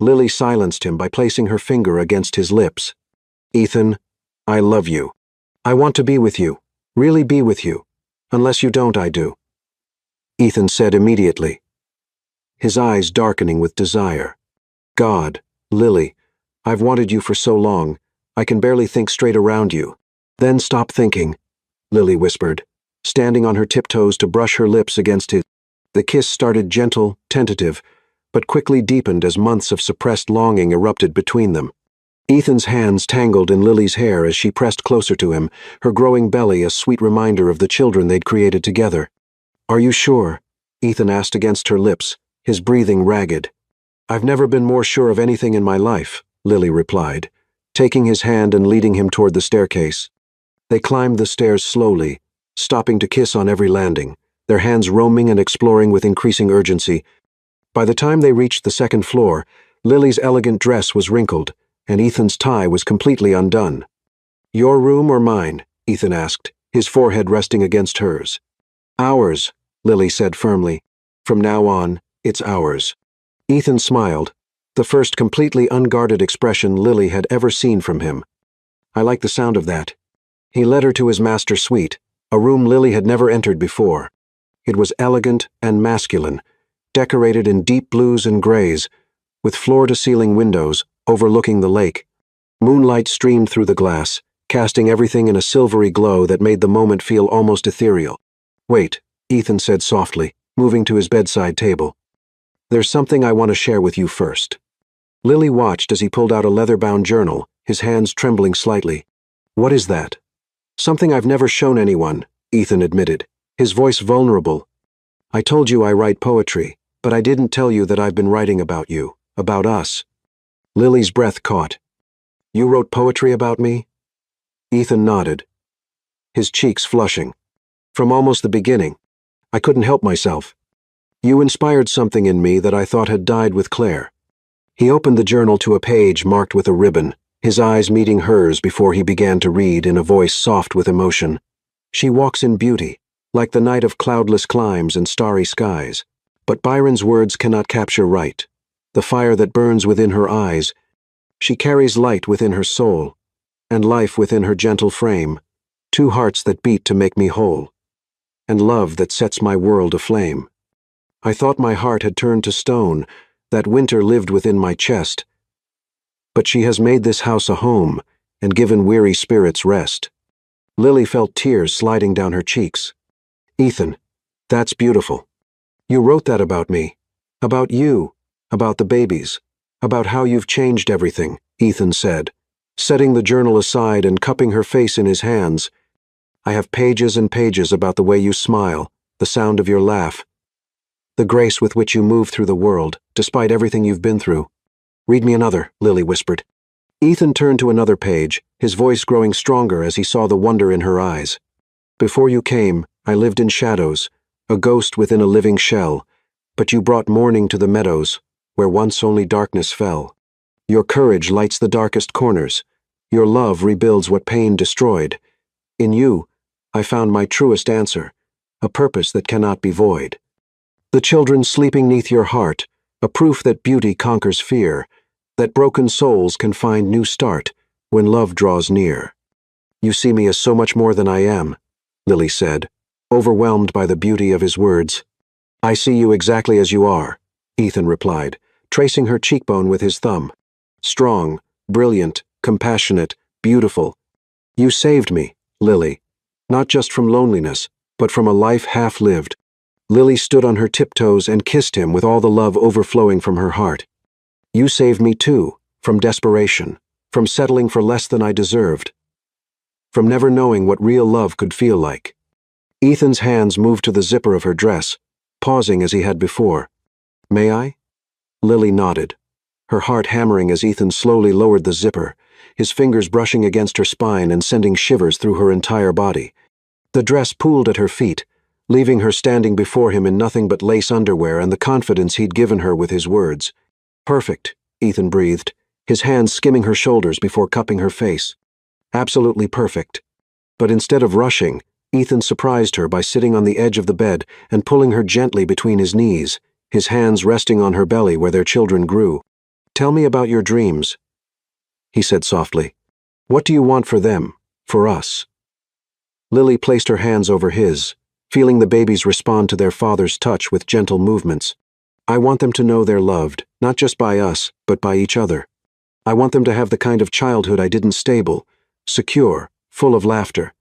Lily silenced him by placing her finger against his lips. "Ethan, I love you. I want to be with you, really be with you. Unless you don't, I do," Ethan said immediately, his eyes darkening with desire. "God, Lily, I've wanted you for so long, I can barely think straight around you." "Then stop thinking," Lily whispered, standing on her tiptoes to brush her lips against his. The kiss started gentle, tentative, but quickly deepened as months of suppressed longing erupted between them. Ethan's hands tangled in Lily's hair as she pressed closer to him, her growing belly a sweet reminder of the children they'd created together. "Are you sure?" Ethan asked against her lips, his breathing ragged. "I've never been more sure of anything in my life," Lily replied, taking his hand and leading him toward the staircase. They climbed the stairs slowly, stopping to kiss on every landing, their hands roaming and exploring with increasing urgency. By the time they reached the second floor, Lily's elegant dress was wrinkled, and Ethan's tie was completely undone. "Your room or mine?" Ethan asked, his forehead resting against hers. Ours, Lily said firmly. From now on, it's ours. Ethan smiled, the first completely unguarded expression Lily had ever seen from him. I like the sound of that. He led her to his master suite, a room Lily had never entered before. It was elegant and masculine, decorated in deep blues and grays, with floor-to-ceiling windows overlooking the lake. Moonlight streamed through the glass, casting everything in a silvery glow that made the moment feel almost ethereal. Wait, Ethan said softly, moving to his bedside table. There's something I want to share with you first. Lily watched as he pulled out a leather-bound journal, his hands trembling slightly. What is that? Something I've never shown anyone, Ethan admitted, his voice vulnerable. I told you I write poetry, but I didn't tell you that I've been writing about you, about us. Lily's breath caught. You wrote poetry about me? Ethan nodded, his cheeks flushing. From almost the beginning. I couldn't help myself. You inspired something in me that I thought had died with Claire. He opened the journal to a page marked with a ribbon, his eyes meeting hers before he began to read in a voice soft with emotion. She walks in beauty, like the night of cloudless climes and starry skies. But Byron's words cannot capture right. The fire that burns within her eyes. She carries light within her soul, and life within her gentle frame, 2 hearts that beat to make me whole, and love that sets my world aflame. I thought my heart had turned to stone, that winter lived within my chest. But she has made this house a home, and given weary spirits rest. Lily felt tears sliding down her cheeks. Ethan, that's beautiful. You wrote that about me. About you. About the babies. About how you've changed everything, Ethan said, setting the journal aside and cupping her face in his hands. I have pages and pages about the way you smile, the sound of your laugh, the grace with which you move through the world, despite everything you've been through. Read me another, Lily whispered. Ethan turned to another page, his voice growing stronger as he saw the wonder in her eyes. Before you came, I lived in shadows, a ghost within a living shell, but you brought morning to the meadows, where once only darkness fell. Your courage lights the darkest corners. Your love rebuilds what pain destroyed. In you, I found my truest answer, a purpose that cannot be void. The children sleeping 'neath your heart, a proof that beauty conquers fear, that broken souls can find new start when love draws near. You see me as so much more than I am, Lily said, overwhelmed by the beauty of his words. I see you exactly as you are, Ethan replied, tracing her cheekbone with his thumb. Strong, brilliant, compassionate, beautiful. You saved me, Lily, not just from loneliness, but from a life half-lived. Lily stood on her tiptoes and kissed him with all the love overflowing from her heart. You saved me too, from desperation, from settling for less than I deserved, from never knowing what real love could feel like. Ethan's hands moved to the zipper of her dress, pausing as he had before. May I? Lily nodded, her heart hammering as Ethan slowly lowered the zipper, his fingers brushing against her spine and sending shivers through her entire body. The dress pooled at her feet, leaving her standing before him in nothing but lace underwear and the confidence he'd given her with his words. Perfect, Ethan breathed, his hands skimming her shoulders before cupping her face. Absolutely perfect. But instead of rushing, Ethan surprised her by sitting on the edge of the bed and pulling her gently between his knees, his hands resting on her belly where their children grew. Tell me about your dreams, he said softly. What do you want for them, for us? Lily placed her hands over his, feeling the babies respond to their father's touch with gentle movements. I want them to know they're loved, not just by us, but by each other. I want them to have the kind of childhood I didn't stable, secure, full of laughter.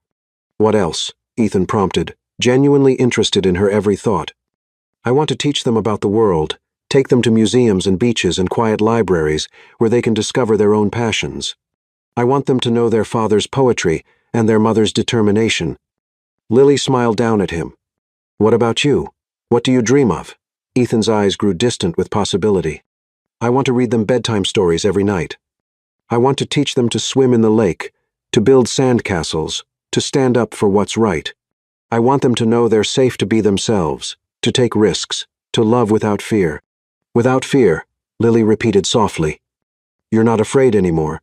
What else? Ethan prompted, genuinely interested in her every thought. I want to teach them about the world, take them to museums and beaches and quiet libraries where they can discover their own passions. I want them to know their father's poetry and their mother's determination. Lily smiled down at him. What about you? What do you dream of? Ethan's eyes grew distant with possibility. I want to read them bedtime stories every night. I want to teach them to swim in the lake, to build sandcastles, to stand up for what's right. I want them to know they're safe to be themselves, to take risks, to love without fear. Without fear, Lily repeated softly. You're not afraid anymore.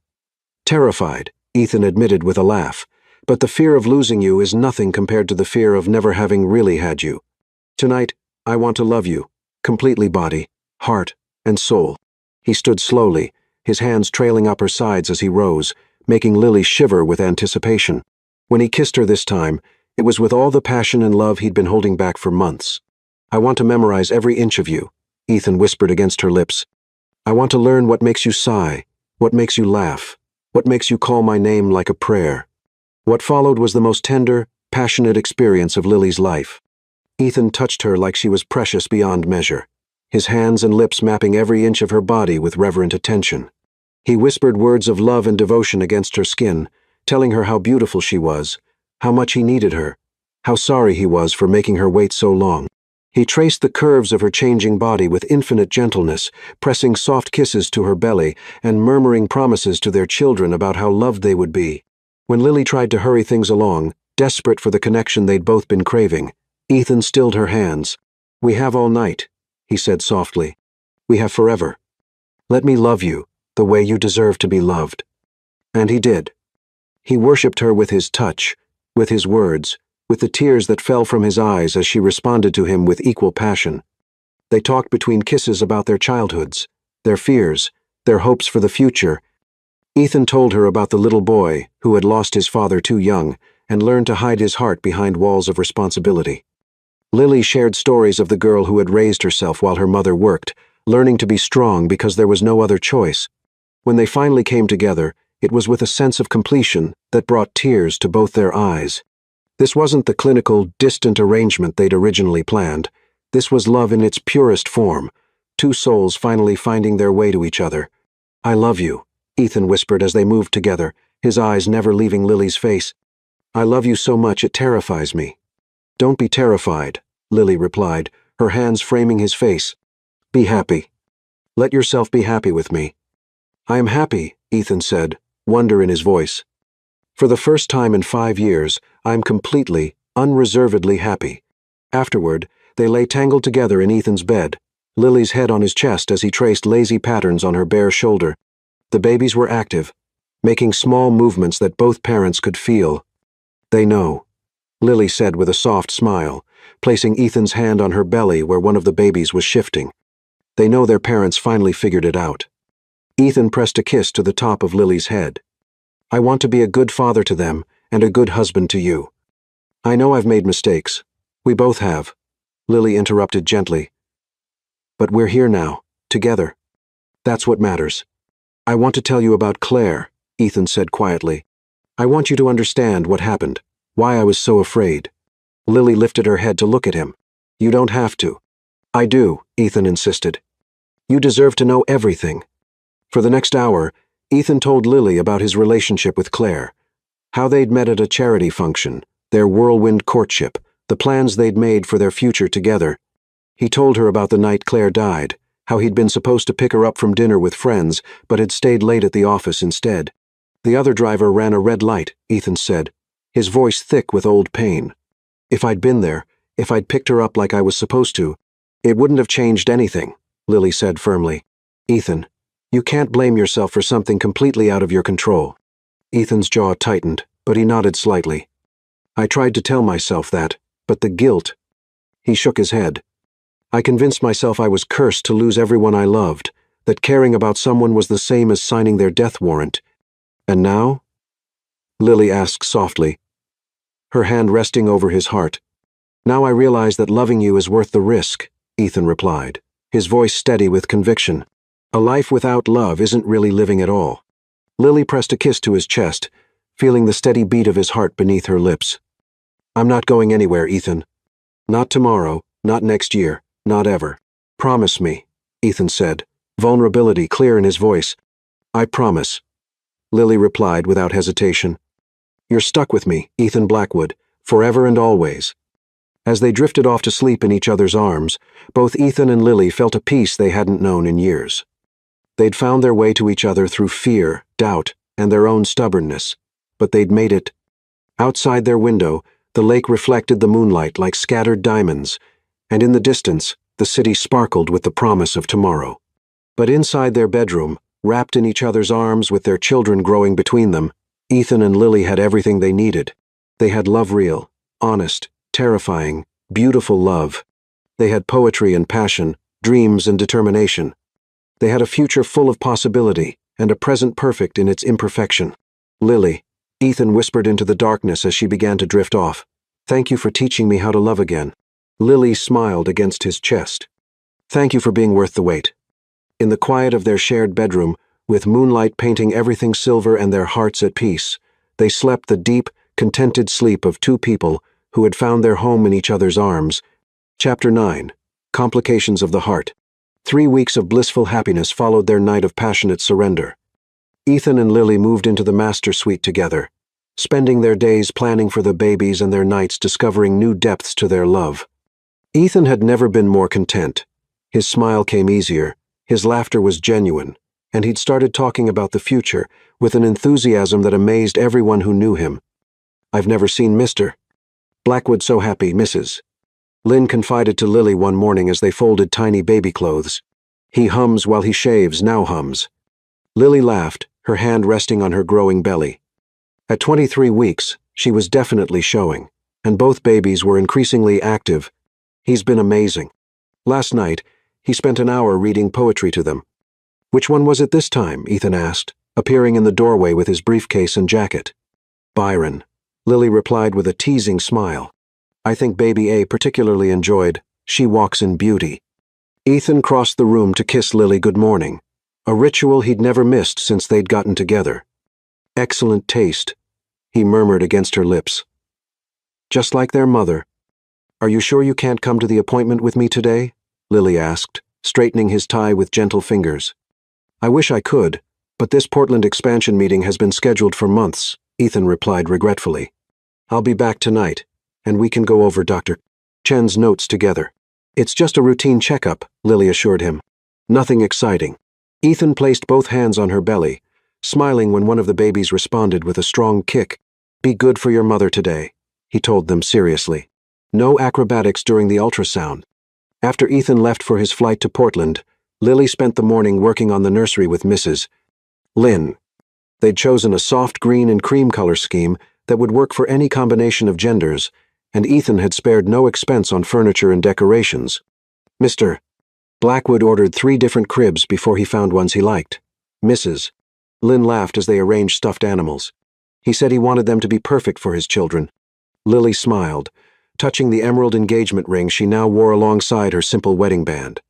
Terrified, Ethan admitted with a laugh, But the fear of losing you is nothing compared to the fear of never having really had you. Tonight, I want to love you, completely body, heart, and soul. He stood slowly, his hands trailing up her sides as he rose, making Lily shiver with anticipation. When he kissed her this time, it was with all the passion and love he'd been holding back for months. I want to memorize every inch of you, Ethan whispered against her lips. I want to learn what makes you sigh, what makes you laugh, what makes you call my name like a prayer. What followed was the most tender, passionate experience of Lily's life. Ethan touched her like she was precious beyond measure, his hands and lips mapping every inch of her body with reverent attention. He whispered words of love and devotion against her skin, telling her how beautiful she was, how much he needed her, how sorry he was for making her wait so long. He traced the curves of her changing body with infinite gentleness, pressing soft kisses to her belly and murmuring promises to their children about how loved they would be. When Lily tried to hurry things along, desperate for the connection they'd both been craving, Ethan stilled her hands. We have all night, he said softly. We have forever. Let me love you the way you deserve to be loved. And he did. He worshipped her with his touch, with his words, with the tears that fell from his eyes as she responded to him with equal passion. They talked between kisses about their childhoods, their fears, their hopes for the future. Ethan told her about the little boy who had lost his father too young and learned to hide his heart behind walls of responsibility. Lily shared stories of the girl who had raised herself while her mother worked, learning to be strong because there was no other choice. When they finally came together, it was with a sense of completion that brought tears to both their eyes. This wasn't the clinical, distant arrangement they'd originally planned. This was love in its purest form, two souls finally finding their way to each other. I love you, Ethan whispered as they moved together, his eyes never leaving Lily's face. I love you so much it terrifies me. Don't be terrified, Lily replied, her hands framing his face. Be happy. Let yourself be happy with me. I am happy, Ethan said, wonder in his voice. For the first time in 5 years, I am completely, unreservedly happy. Afterward, they lay tangled together in Ethan's bed, Lily's head on his chest as he traced lazy patterns on her bare shoulder. The babies were active, making small movements that both parents could feel. They know, Lily said with a soft smile, placing Ethan's hand on her belly where one of the babies was shifting. They know their parents finally figured it out. Ethan pressed a kiss to the top of Lily's head. I want to be a good father to them and a good husband to you. I know I've made mistakes. We both have, Lily interrupted gently. But we're here now, together. That's what matters. I want to tell you about Claire, Ethan said quietly. I want you to understand what happened, why I was so afraid. Lily lifted her head to look at him. You don't have to. I do, Ethan insisted. You deserve to know everything. For the next hour, Ethan told Lily about his relationship with Claire, how they'd met at a charity function, their whirlwind courtship, the plans they'd made for their future together. He told her about the night Claire died, how he'd been supposed to pick her up from dinner with friends, but had stayed late at the office instead. The other driver ran a red light, Ethan said, his voice thick with old pain. If I'd been there, if I'd picked her up like I was supposed to, it wouldn't have changed anything, Lily said firmly. Ethan, you can't blame yourself for something completely out of your control. Ethan's jaw tightened, but he nodded slightly. I tried to tell myself that, but the guilt. He shook his head. I convinced myself I was cursed to lose everyone I loved, that caring about someone was the same as signing their death warrant. And now? Lily asked softly, her hand resting over his heart. Now I realize that loving you is worth the risk, Ethan replied, his voice steady with conviction. A life without love isn't really living at all. Lily pressed a kiss to his chest, feeling the steady beat of his heart beneath her lips. I'm not going anywhere, Ethan. Not tomorrow, not next year, not ever. Promise me, Ethan said, vulnerability clear in his voice. I promise, Lily replied without hesitation. You're stuck with me, Ethan Blackwood, forever and always. As they drifted off to sleep in each other's arms, both Ethan and Lily felt a peace they hadn't known in years. They'd found their way to each other through fear, doubt, and their own stubbornness, but they'd made it. Outside their window, the lake reflected the moonlight like scattered diamonds, and in the distance, the city sparkled with the promise of tomorrow. But inside their bedroom, wrapped in each other's arms with their children growing between them, Ethan and Lily had everything they needed. They had love real, honest, terrifying, beautiful love. They had poetry and passion, dreams and determination. They had a future full of possibility, and a present perfect in its imperfection. Lily, Ethan whispered into the darkness as she began to drift off. Thank you for teaching me how to love again. Lily smiled against his chest. Thank you for being worth the wait. In the quiet of their shared bedroom, with moonlight painting everything silver and their hearts at peace, they slept the deep, contented sleep of two people who had found their home in each other's arms. Chapter 9. Complications of the Heart. 3 weeks of blissful happiness followed their night of passionate surrender. Ethan and Lily moved into the master suite together, spending their days planning for the babies and their nights discovering new depths to their love. Ethan had never been more content. His smile came easier, his laughter was genuine, and he'd started talking about the future with an enthusiasm that amazed everyone who knew him. I've never seen Mr. Blackwood so happy, Mrs. Lynn confided to Lily one morning as they folded tiny baby clothes. He hums while he shaves, now hums. Lily laughed, her hand resting on her growing belly. At 23 weeks, she was definitely showing, and both babies were increasingly active. He's been amazing. Last night, he spent an hour reading poetry to them. Which one was it this time? Ethan asked, appearing in the doorway with his briefcase and jacket. Byron, Lily replied with a teasing smile. I think baby A particularly enjoyed She Walks in Beauty. Ethan crossed the room to kiss Lily good morning, a ritual he'd never missed since they'd gotten together. Excellent taste, he murmured against her lips. Just like their mother. Are you sure you can't come to the appointment with me today? Lily asked, straightening his tie with gentle fingers. I wish I could, but this Portland expansion meeting has been scheduled for months, Ethan replied regretfully. I'll be back tonight, and we can go over Dr. Chen's notes together. It's just a routine checkup, Lily assured him. Nothing exciting. Ethan placed both hands on her belly, smiling when one of the babies responded with a strong kick. Be good for your mother today, he told them seriously. No acrobatics during the ultrasound. After Ethan left for his flight to Portland, Lily spent the morning working on the nursery with Mrs. Lynn. They'd chosen a soft green and cream color scheme that would work for any combination of genders, and Ethan had spared no expense on furniture and decorations. Mr. Blackwood ordered 3 different cribs before he found ones he liked. Mrs. Lynn laughed as they arranged stuffed animals. He said he wanted them to be perfect for his children. Lily smiled, touching the emerald engagement ring she now wore alongside her simple wedding band.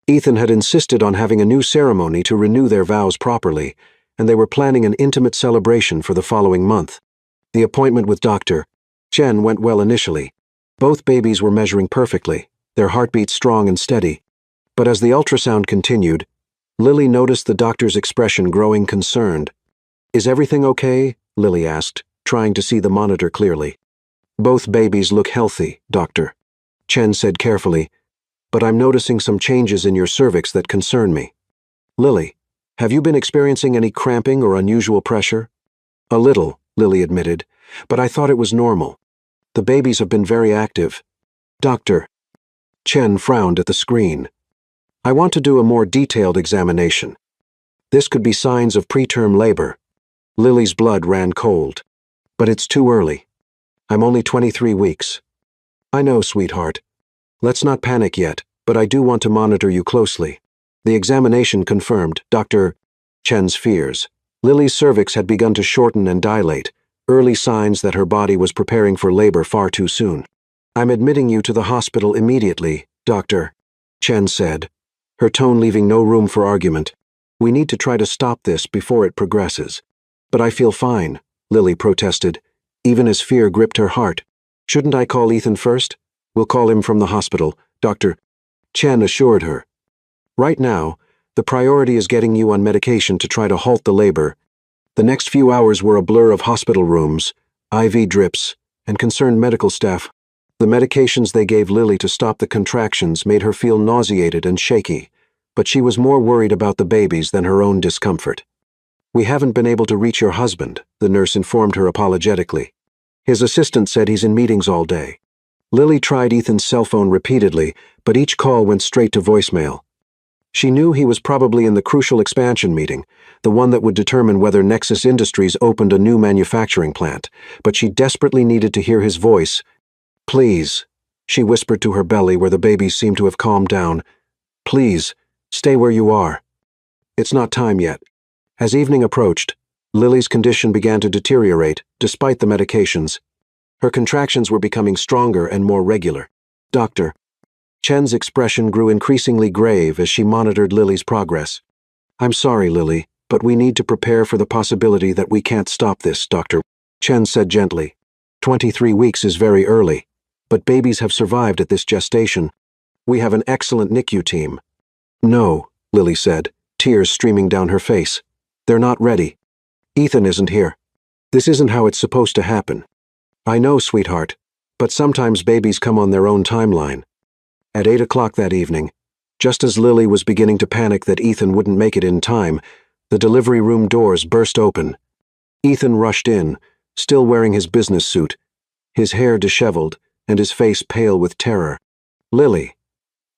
Ethan had insisted on having a new ceremony to renew their vows properly, and they were planning an intimate celebration for the following month. The appointment with Dr. Chen went well initially. Both babies were measuring perfectly, their heartbeats strong and steady. But as the ultrasound continued, Lily noticed the doctor's expression growing concerned. Is everything okay? Lily asked, trying to see the monitor clearly. Both babies look healthy, Dr. Chen said carefully, but I'm noticing some changes in your cervix that concern me. Lily, have you been experiencing any cramping or unusual pressure? A little, Lily admitted, but I thought it was normal. The babies have been very active. Dr. Chen frowned at the screen. I want to do a more detailed examination. This could be signs of preterm labor. Lily's blood ran cold. But it's too early. I'm only 23 weeks. I know, sweetheart. Let's not panic yet, but I do want to monitor you closely. The examination confirmed Dr. Chen's fears. Lily's cervix had begun to shorten and dilate, early signs that her body was preparing for labor far too soon. I'm admitting you to the hospital immediately, Dr. Chen said, her tone leaving no room for argument. We need to try to stop this before it progresses. But I feel fine, Lily protested, even as fear gripped her heart. Shouldn't I call Ethan first? We'll call him from the hospital, Dr. Chen assured her. Right now, the priority is getting you on medication to try to halt the labor. The next few hours were a blur of hospital rooms, IV drips, and concerned medical staff. The medications they gave Lily to stop the contractions made her feel nauseated and shaky, but she was more worried about the babies than her own discomfort. We haven't been able to reach your husband, the nurse informed her apologetically. His assistant said he's in meetings all day. Lily tried Ethan's cell phone repeatedly, but each call went straight to voicemail. She knew he was probably in the crucial expansion meeting, the one that would determine whether Nexus Industries opened a new manufacturing plant, but she desperately needed to hear his voice. "Please," she whispered to her belly where the babies seemed to have calmed down. "Please, stay where you are. It's not time yet." As evening approached, Lily's condition began to deteriorate, despite the medications. Her contractions were becoming stronger and more regular. "Doctor." Chen's expression grew increasingly grave as she monitored Lily's progress. "I'm sorry, Lily, but we need to prepare for the possibility that we can't stop this, Doctor," Chen said gently. 23 weeks is very early, but babies have survived at this gestation. We have an excellent NICU team." "No," Lily said, tears streaming down her face. "They're not ready. Ethan isn't here. This isn't how it's supposed to happen." "I know, sweetheart, but sometimes babies come on their own timeline." At 8 o'clock that evening, just as Lily was beginning to panic that Ethan wouldn't make it in time, the delivery room doors burst open. Ethan rushed in, still wearing his business suit, his hair disheveled and his face pale with terror. "Lily."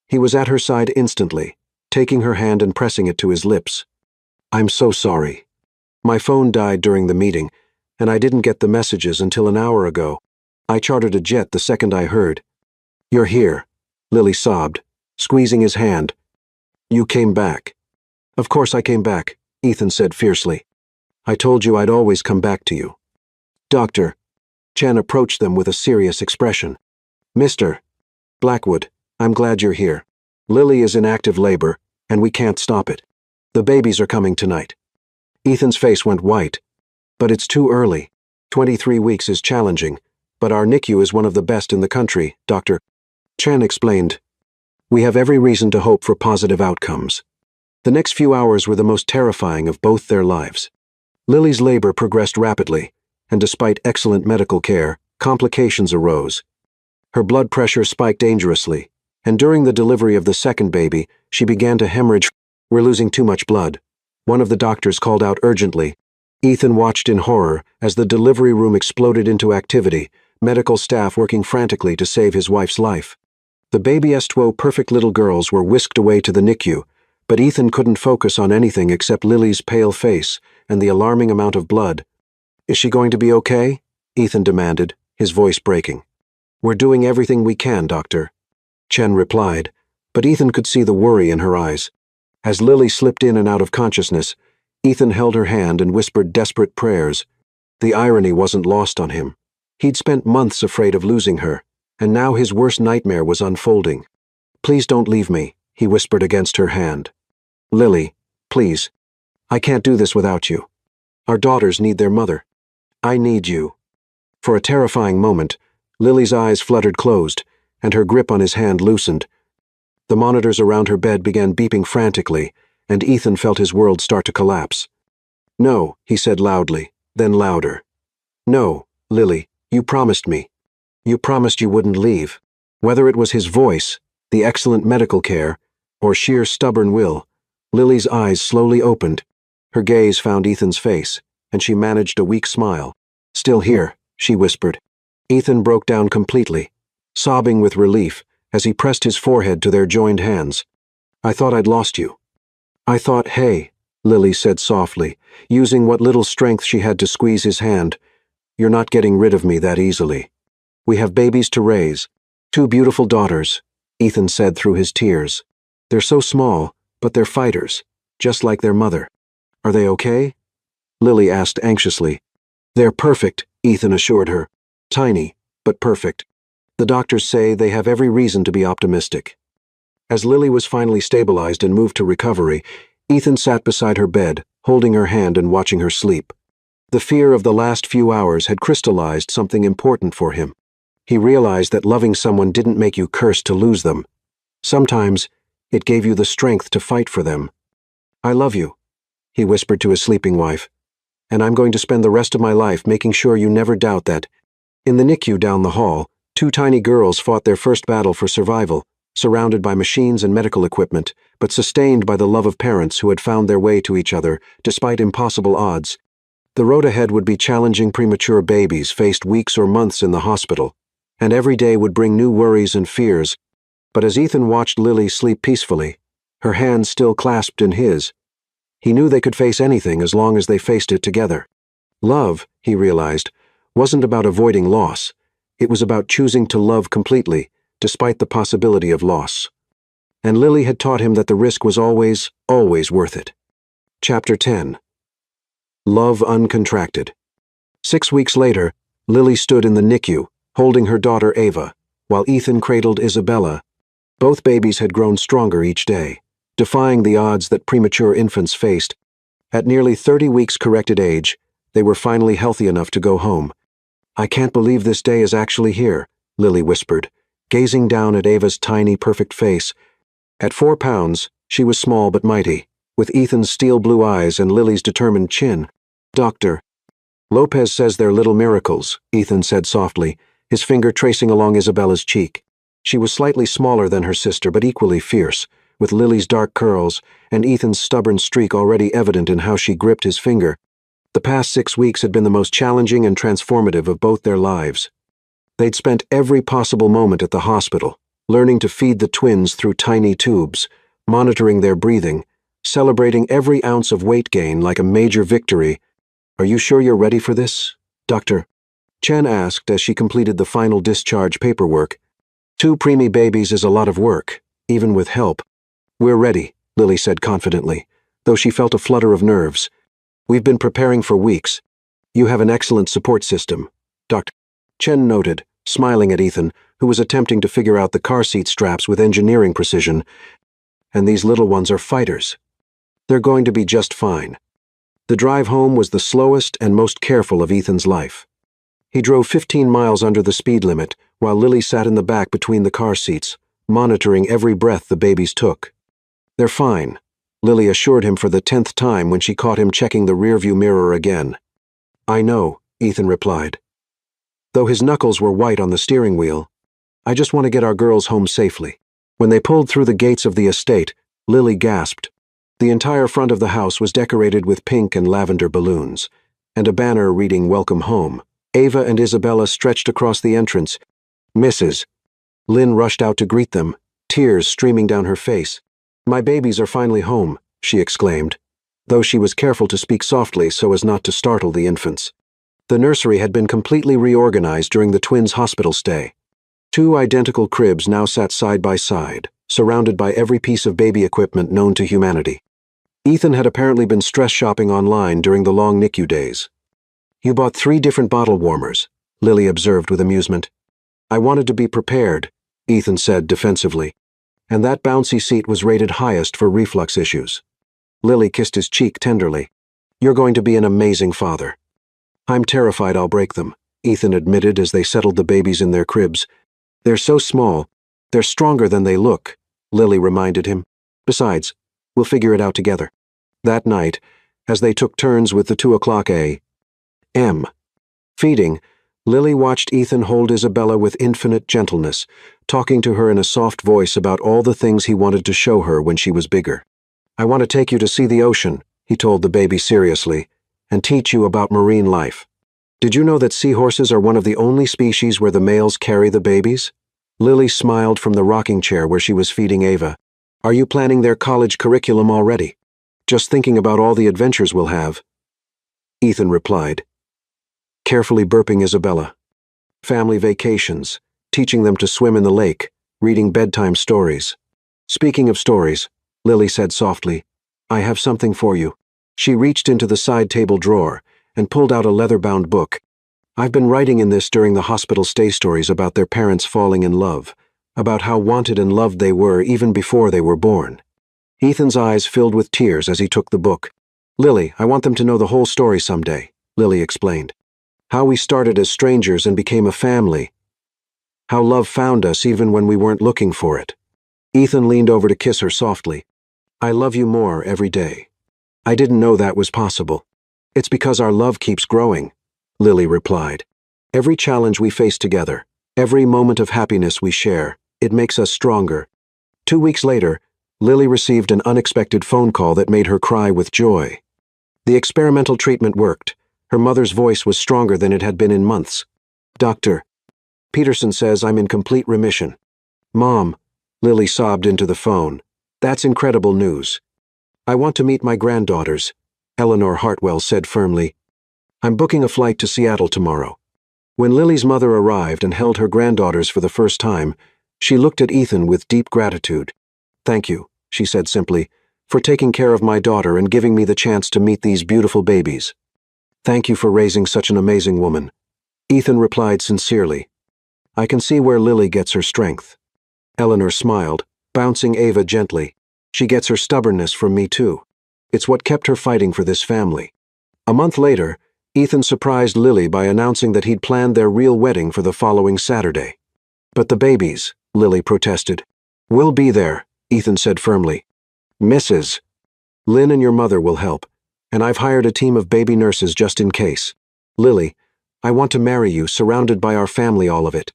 He was at her side instantly, taking her hand and pressing it to his lips. "I'm so sorry. My phone died during the meeting, and I didn't get the messages until an hour ago. I chartered a jet the second I heard." "You're here," Lily sobbed, squeezing his hand. "You came back." "Of course I came back," Ethan said fiercely. "I told you I'd always come back to you." "Doctor." Chen approached them with a serious expression. "Mr. Blackwood, I'm glad you're here. Lily is in active labor, and we can't stop it. The babies are coming tonight." Ethan's face went white. "But it's too early. 23 weeks is challenging, but our NICU is one of the best in the country, Dr. Chen explained. "We have every reason to hope for positive outcomes." The next few hours were the most terrifying of both their lives. Lily's labor progressed rapidly, and despite excellent medical care, complications arose. Her blood pressure spiked dangerously, and during the delivery of the second baby, she began to hemorrhage. "We're losing too much blood," one of the doctors called out urgently. Ethan watched in horror as the delivery room exploded into activity, medical staff working frantically to save his wife's life. The baby's 2 perfect little girls were whisked away to the NICU, but Ethan couldn't focus on anything except Lily's pale face and the alarming amount of blood. "Is she going to be okay?" Ethan demanded, his voice breaking. "We're doing everything we can, Doctor," Chen replied, but Ethan could see the worry in her eyes. As Lily slipped in and out of consciousness, Ethan held her hand and whispered desperate prayers. The irony wasn't lost on him. He'd spent months afraid of losing her, and now his worst nightmare was unfolding. "Please don't leave me," he whispered against her hand. "Lily, please. I can't do this without you. Our daughters need their mother. I need you." For a terrifying moment, Lily's eyes fluttered closed, and her grip on his hand loosened. The monitors around her bed began beeping frantically, and Ethan felt his world start to collapse. "No," he said loudly, then louder. "No, Lily, you promised me. You promised you wouldn't leave." Whether it was his voice, the excellent medical care, or sheer stubborn will, Lily's eyes slowly opened. Her gaze found Ethan's face, and she managed a weak smile. "Still here," she whispered. Ethan broke down completely, sobbing with relief as he pressed his forehead to their joined hands. "I thought I'd lost you." "I thought, hey," Lily said softly, using what little strength she had to squeeze his hand. "You're not getting rid of me that easily. We have babies to raise. 2 beautiful daughters," Ethan said through his tears. "They're so small, but they're fighters, just like their mother." "Are they okay?" Lily asked anxiously. "They're perfect," Ethan assured her. "Tiny, but perfect. The doctors say they have every reason to be optimistic." As Lily was finally stabilized and moved to recovery, Ethan sat beside her bed, holding her hand and watching her sleep. The fear of the last few hours had crystallized something important for him. He realized that loving someone didn't make you curse to lose them. Sometimes, it gave you the strength to fight for them. "I love you," he whispered to his sleeping wife, "and I'm going to spend the rest of my life making sure you never doubt that." In the NICU down the hall, 2 tiny girls fought their first battle for survival, surrounded by machines and medical equipment, but sustained by the love of parents who had found their way to each other, despite impossible odds. The road ahead would be challenging premature babies faced weeks or months in the hospital, and every day would bring new worries and fears. But as Ethan watched Lily sleep peacefully, her hand still clasped in his. He knew they could face anything as long as they faced it together. Love, he realized, wasn't about avoiding loss. It was about choosing to love completely, despite the possibility of loss. And Lily had taught him that the risk was always, always worth it. Chapter 10. Love Uncontracted. 6 weeks later, Lily stood in the NICU, holding her daughter Ava, while Ethan cradled Isabella. Both babies had grown stronger each day, defying the odds that premature infants faced. At nearly 30 weeks corrected age, they were finally healthy enough to go home. "I can't believe this day is actually here," Lily whispered, gazing down at Ava's tiny, perfect face. At 4 pounds, she was small but mighty, with Ethan's steel blue eyes and Lily's determined chin. "Doctor Lopez says they're little miracles," Ethan said softly, his finger tracing along Isabella's cheek. She was slightly smaller than her sister, but equally fierce, with Lily's dark curls and Ethan's stubborn streak already evident in how she gripped his finger. The past 6 weeks had been the most challenging and transformative of both their lives. They'd spent every possible moment at the hospital, learning to feed the twins through tiny tubes, monitoring their breathing, celebrating every ounce of weight gain like a major victory. "Are you sure you're ready for this, Doctor?" Chen asked as she completed the final discharge paperwork. 2 preemie babies is a lot of work, even with help. "We're ready," Lily said confidently, though she felt a flutter of nerves. "We've been preparing for weeks. You have an excellent support system, Dr. Chen noted, smiling at Ethan, who was attempting to figure out the car seat straps with engineering precision. "And these little ones are fighters. They're going to be just fine." The drive home was the slowest and most careful of Ethan's life. He drove 15 miles under the speed limit, while Lily sat in the back between the car seats, monitoring every breath the babies took. "They're fine," Lily assured him for the 10th time when she caught him checking the rearview mirror again. "I know," Ethan replied, though his knuckles were white on the steering wheel. "I just want to get our girls home safely." When they pulled through the gates of the estate, Lily gasped. The entire front of the house was decorated with pink and lavender balloons, and a banner reading "Welcome Home." Ava and Isabella stretched across the entrance. "Mrs." Lynn rushed out to greet them, tears streaming down her face. "My babies are finally home," she exclaimed, though she was careful to speak softly so as not to startle the infants. The nursery had been completely reorganized during the twins' hospital stay. 2 identical cribs now sat side by side, surrounded by every piece of baby equipment known to humanity. Ethan had apparently been stress shopping online during the long NICU days. "You bought 3 different bottle warmers," Lily observed with amusement. "I wanted to be prepared," Ethan said defensively. "And that bouncy seat was rated highest for reflux issues." Lily kissed his cheek tenderly. "You're going to be an amazing father." "I'm terrified I'll break them," Ethan admitted as they settled the babies in their cribs. "They're so small. They're stronger than they look," Lily reminded him. "Besides, we'll figure it out together." That night, as they took turns with the 2 o'clock a.m. feeding, Lily watched Ethan hold Isabella with infinite gentleness, talking to her in a soft voice about all the things he wanted to show her when she was bigger. "I want to take you to see the ocean," he told the baby seriously, "and teach you about marine life. Did you know that seahorses are one of the only species where the males carry the babies?" Lily smiled from the rocking chair where she was feeding Ava. "Are you planning their college curriculum already?" "Just thinking about all the adventures we'll have," Ethan replied, carefully burping Isabella. "Family vacations, teaching them to swim in the lake, reading bedtime stories." "Speaking of stories," Lily said softly, "I have something for you." She reached into the side table drawer and pulled out a leather-bound book. "I've been writing in this during the hospital stay stories about their parents falling in love, about how wanted and loved they were even before they were born." Ethan's eyes filled with tears as he took the book. "Lily, I want them to know the whole story someday," Lily explained. "How we started as strangers and became a family. How love found us even when we weren't looking for it." Ethan leaned over to kiss her softly. "I love you more every day. I didn't know that was possible." "It's because our love keeps growing," Lily replied. "Every challenge we face together, every moment of happiness we share, it makes us stronger." 2 weeks later, Lily received an unexpected phone call that made her cry with joy. The experimental treatment worked. Her mother's voice was stronger than it had been in months. "Dr. Peterson says I'm in complete remission." "Mom," Lily sobbed into the phone. That's incredible news. I want to meet my granddaughters, Eleanor Hartwell said firmly. I'm booking a flight to Seattle tomorrow. When Lily's mother arrived and held her granddaughters for the first time, she looked at Ethan with deep gratitude. Thank you, she said simply, for taking care of my daughter and giving me the chance to meet these beautiful babies. Thank you for raising such an amazing woman. Ethan replied sincerely. I can see where Lily gets her strength. Eleanor smiled, bouncing Ava gently. She gets her stubbornness from me too. It's what kept her fighting for this family. A month later, Ethan surprised Lily by announcing that he'd planned their real wedding for the following Saturday. But the babies, Lily protested. We'll be there, Ethan said firmly. Mrs. Lynn and your mother will help, and I've hired a team of baby nurses just in case. Lily, I want to marry you, surrounded by our family, all of it.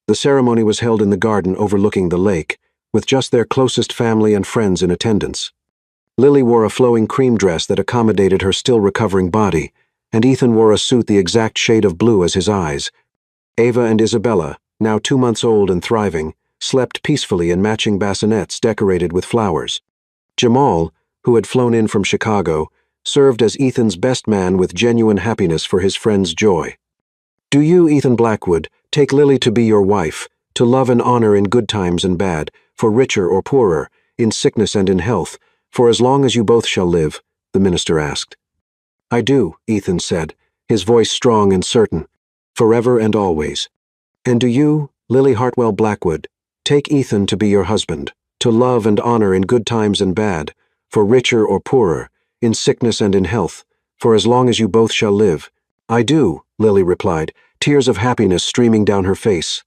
The ceremony was held in the garden overlooking the lake, with just their closest family and friends in attendance. Lily wore a flowing cream dress that accommodated her still recovering body, and Ethan wore a suit the exact shade of blue as his eyes. Ava and Isabella, now 2 months old and thriving, slept peacefully in matching bassinets decorated with flowers. Jamal, who had flown in from Chicago, served as Ethan's best man with genuine happiness for his friend's joy. Do you, Ethan Blackwood, take Lily to be your wife, to love and honor in good times and bad, for richer or poorer, in sickness and in health, for as long as you both shall live? The minister asked. I do, Ethan said, his voice strong and certain, forever and always. And do you, Lily Hartwell Blackwood, take Ethan to be your husband, to love and honor in good times and bad, for richer or poorer, in sickness and in health, for as long as you both shall live? I do, Lily replied, tears of happiness streaming down her face.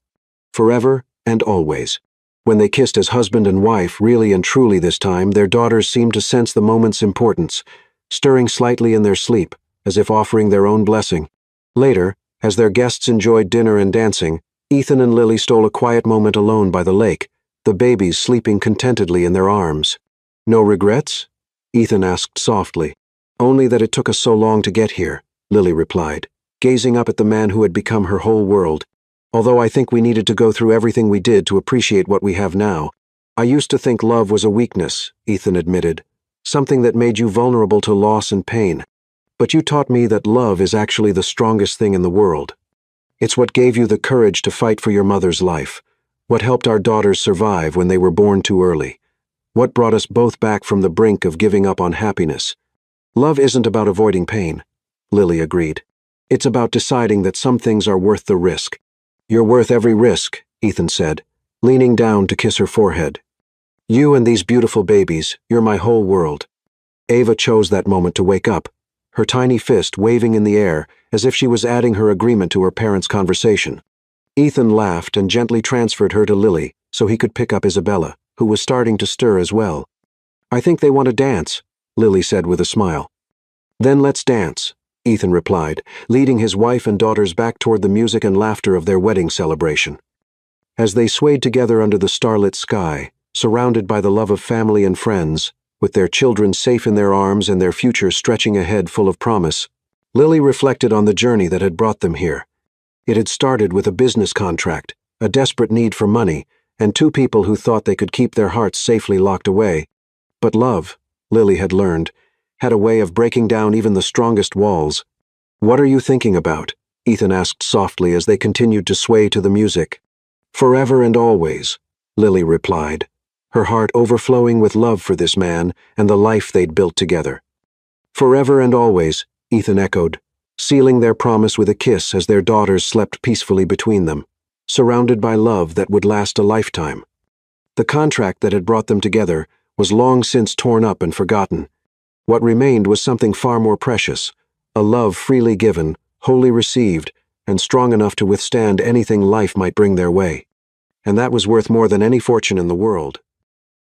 Forever and always. When they kissed as husband and wife, really and truly this time, their daughters seemed to sense the moment's importance, stirring slightly in their sleep, as if offering their own blessing. Later, as their guests enjoyed dinner and dancing, Ethan and Lily stole a quiet moment alone by the lake, the babies sleeping contentedly in their arms. No regrets? Ethan asked softly. Only that it took us so long to get here, Lily replied, gazing up at the man who had become her whole world. Although I think we needed to go through everything we did to appreciate what we have now. I used to think love was a weakness, Ethan admitted, something that made you vulnerable to loss and pain. But you taught me that love is actually the strongest thing in the world. It's what gave you the courage to fight for your mother's life, what helped our daughters survive when they were born too early, what brought us both back from the brink of giving up on happiness. Love isn't about avoiding pain, Lily agreed. It's about deciding that some things are worth the risk. You're worth every risk, Ethan said, leaning down to kiss her forehead. You and these beautiful babies, you're my whole world. Ava chose that moment to wake up, her tiny fist waving in the air as if she was adding her agreement to her parents' conversation. Ethan laughed and gently transferred her to Lily so he could pick up Isabella, who was starting to stir as well. I think they want to dance, Lily said with a smile. Then let's dance, Ethan replied, leading his wife and daughters back toward the music and laughter of their wedding celebration. As they swayed together under the starlit sky, surrounded by the love of family and friends, with their children safe in their arms and their future stretching ahead full of promise, Lily reflected on the journey that had brought them here. It had started with a business contract, a desperate need for money, and 2 people who thought they could keep their hearts safely locked away. But love, Lily had learned, had a way of breaking down even the strongest walls. What are you thinking about? Ethan asked softly as they continued to sway to the music. Forever and always, Lily replied, her heart overflowing with love for this man and the life they'd built together. Forever and always, Ethan echoed, sealing their promise with a kiss as their daughters slept peacefully between them, surrounded by love that would last a lifetime. The contract that had brought them together was long since torn up and forgotten. What remained was something far more precious, a love freely given, wholly received, and strong enough to withstand anything life might bring their way. And that was worth more than any fortune in the world.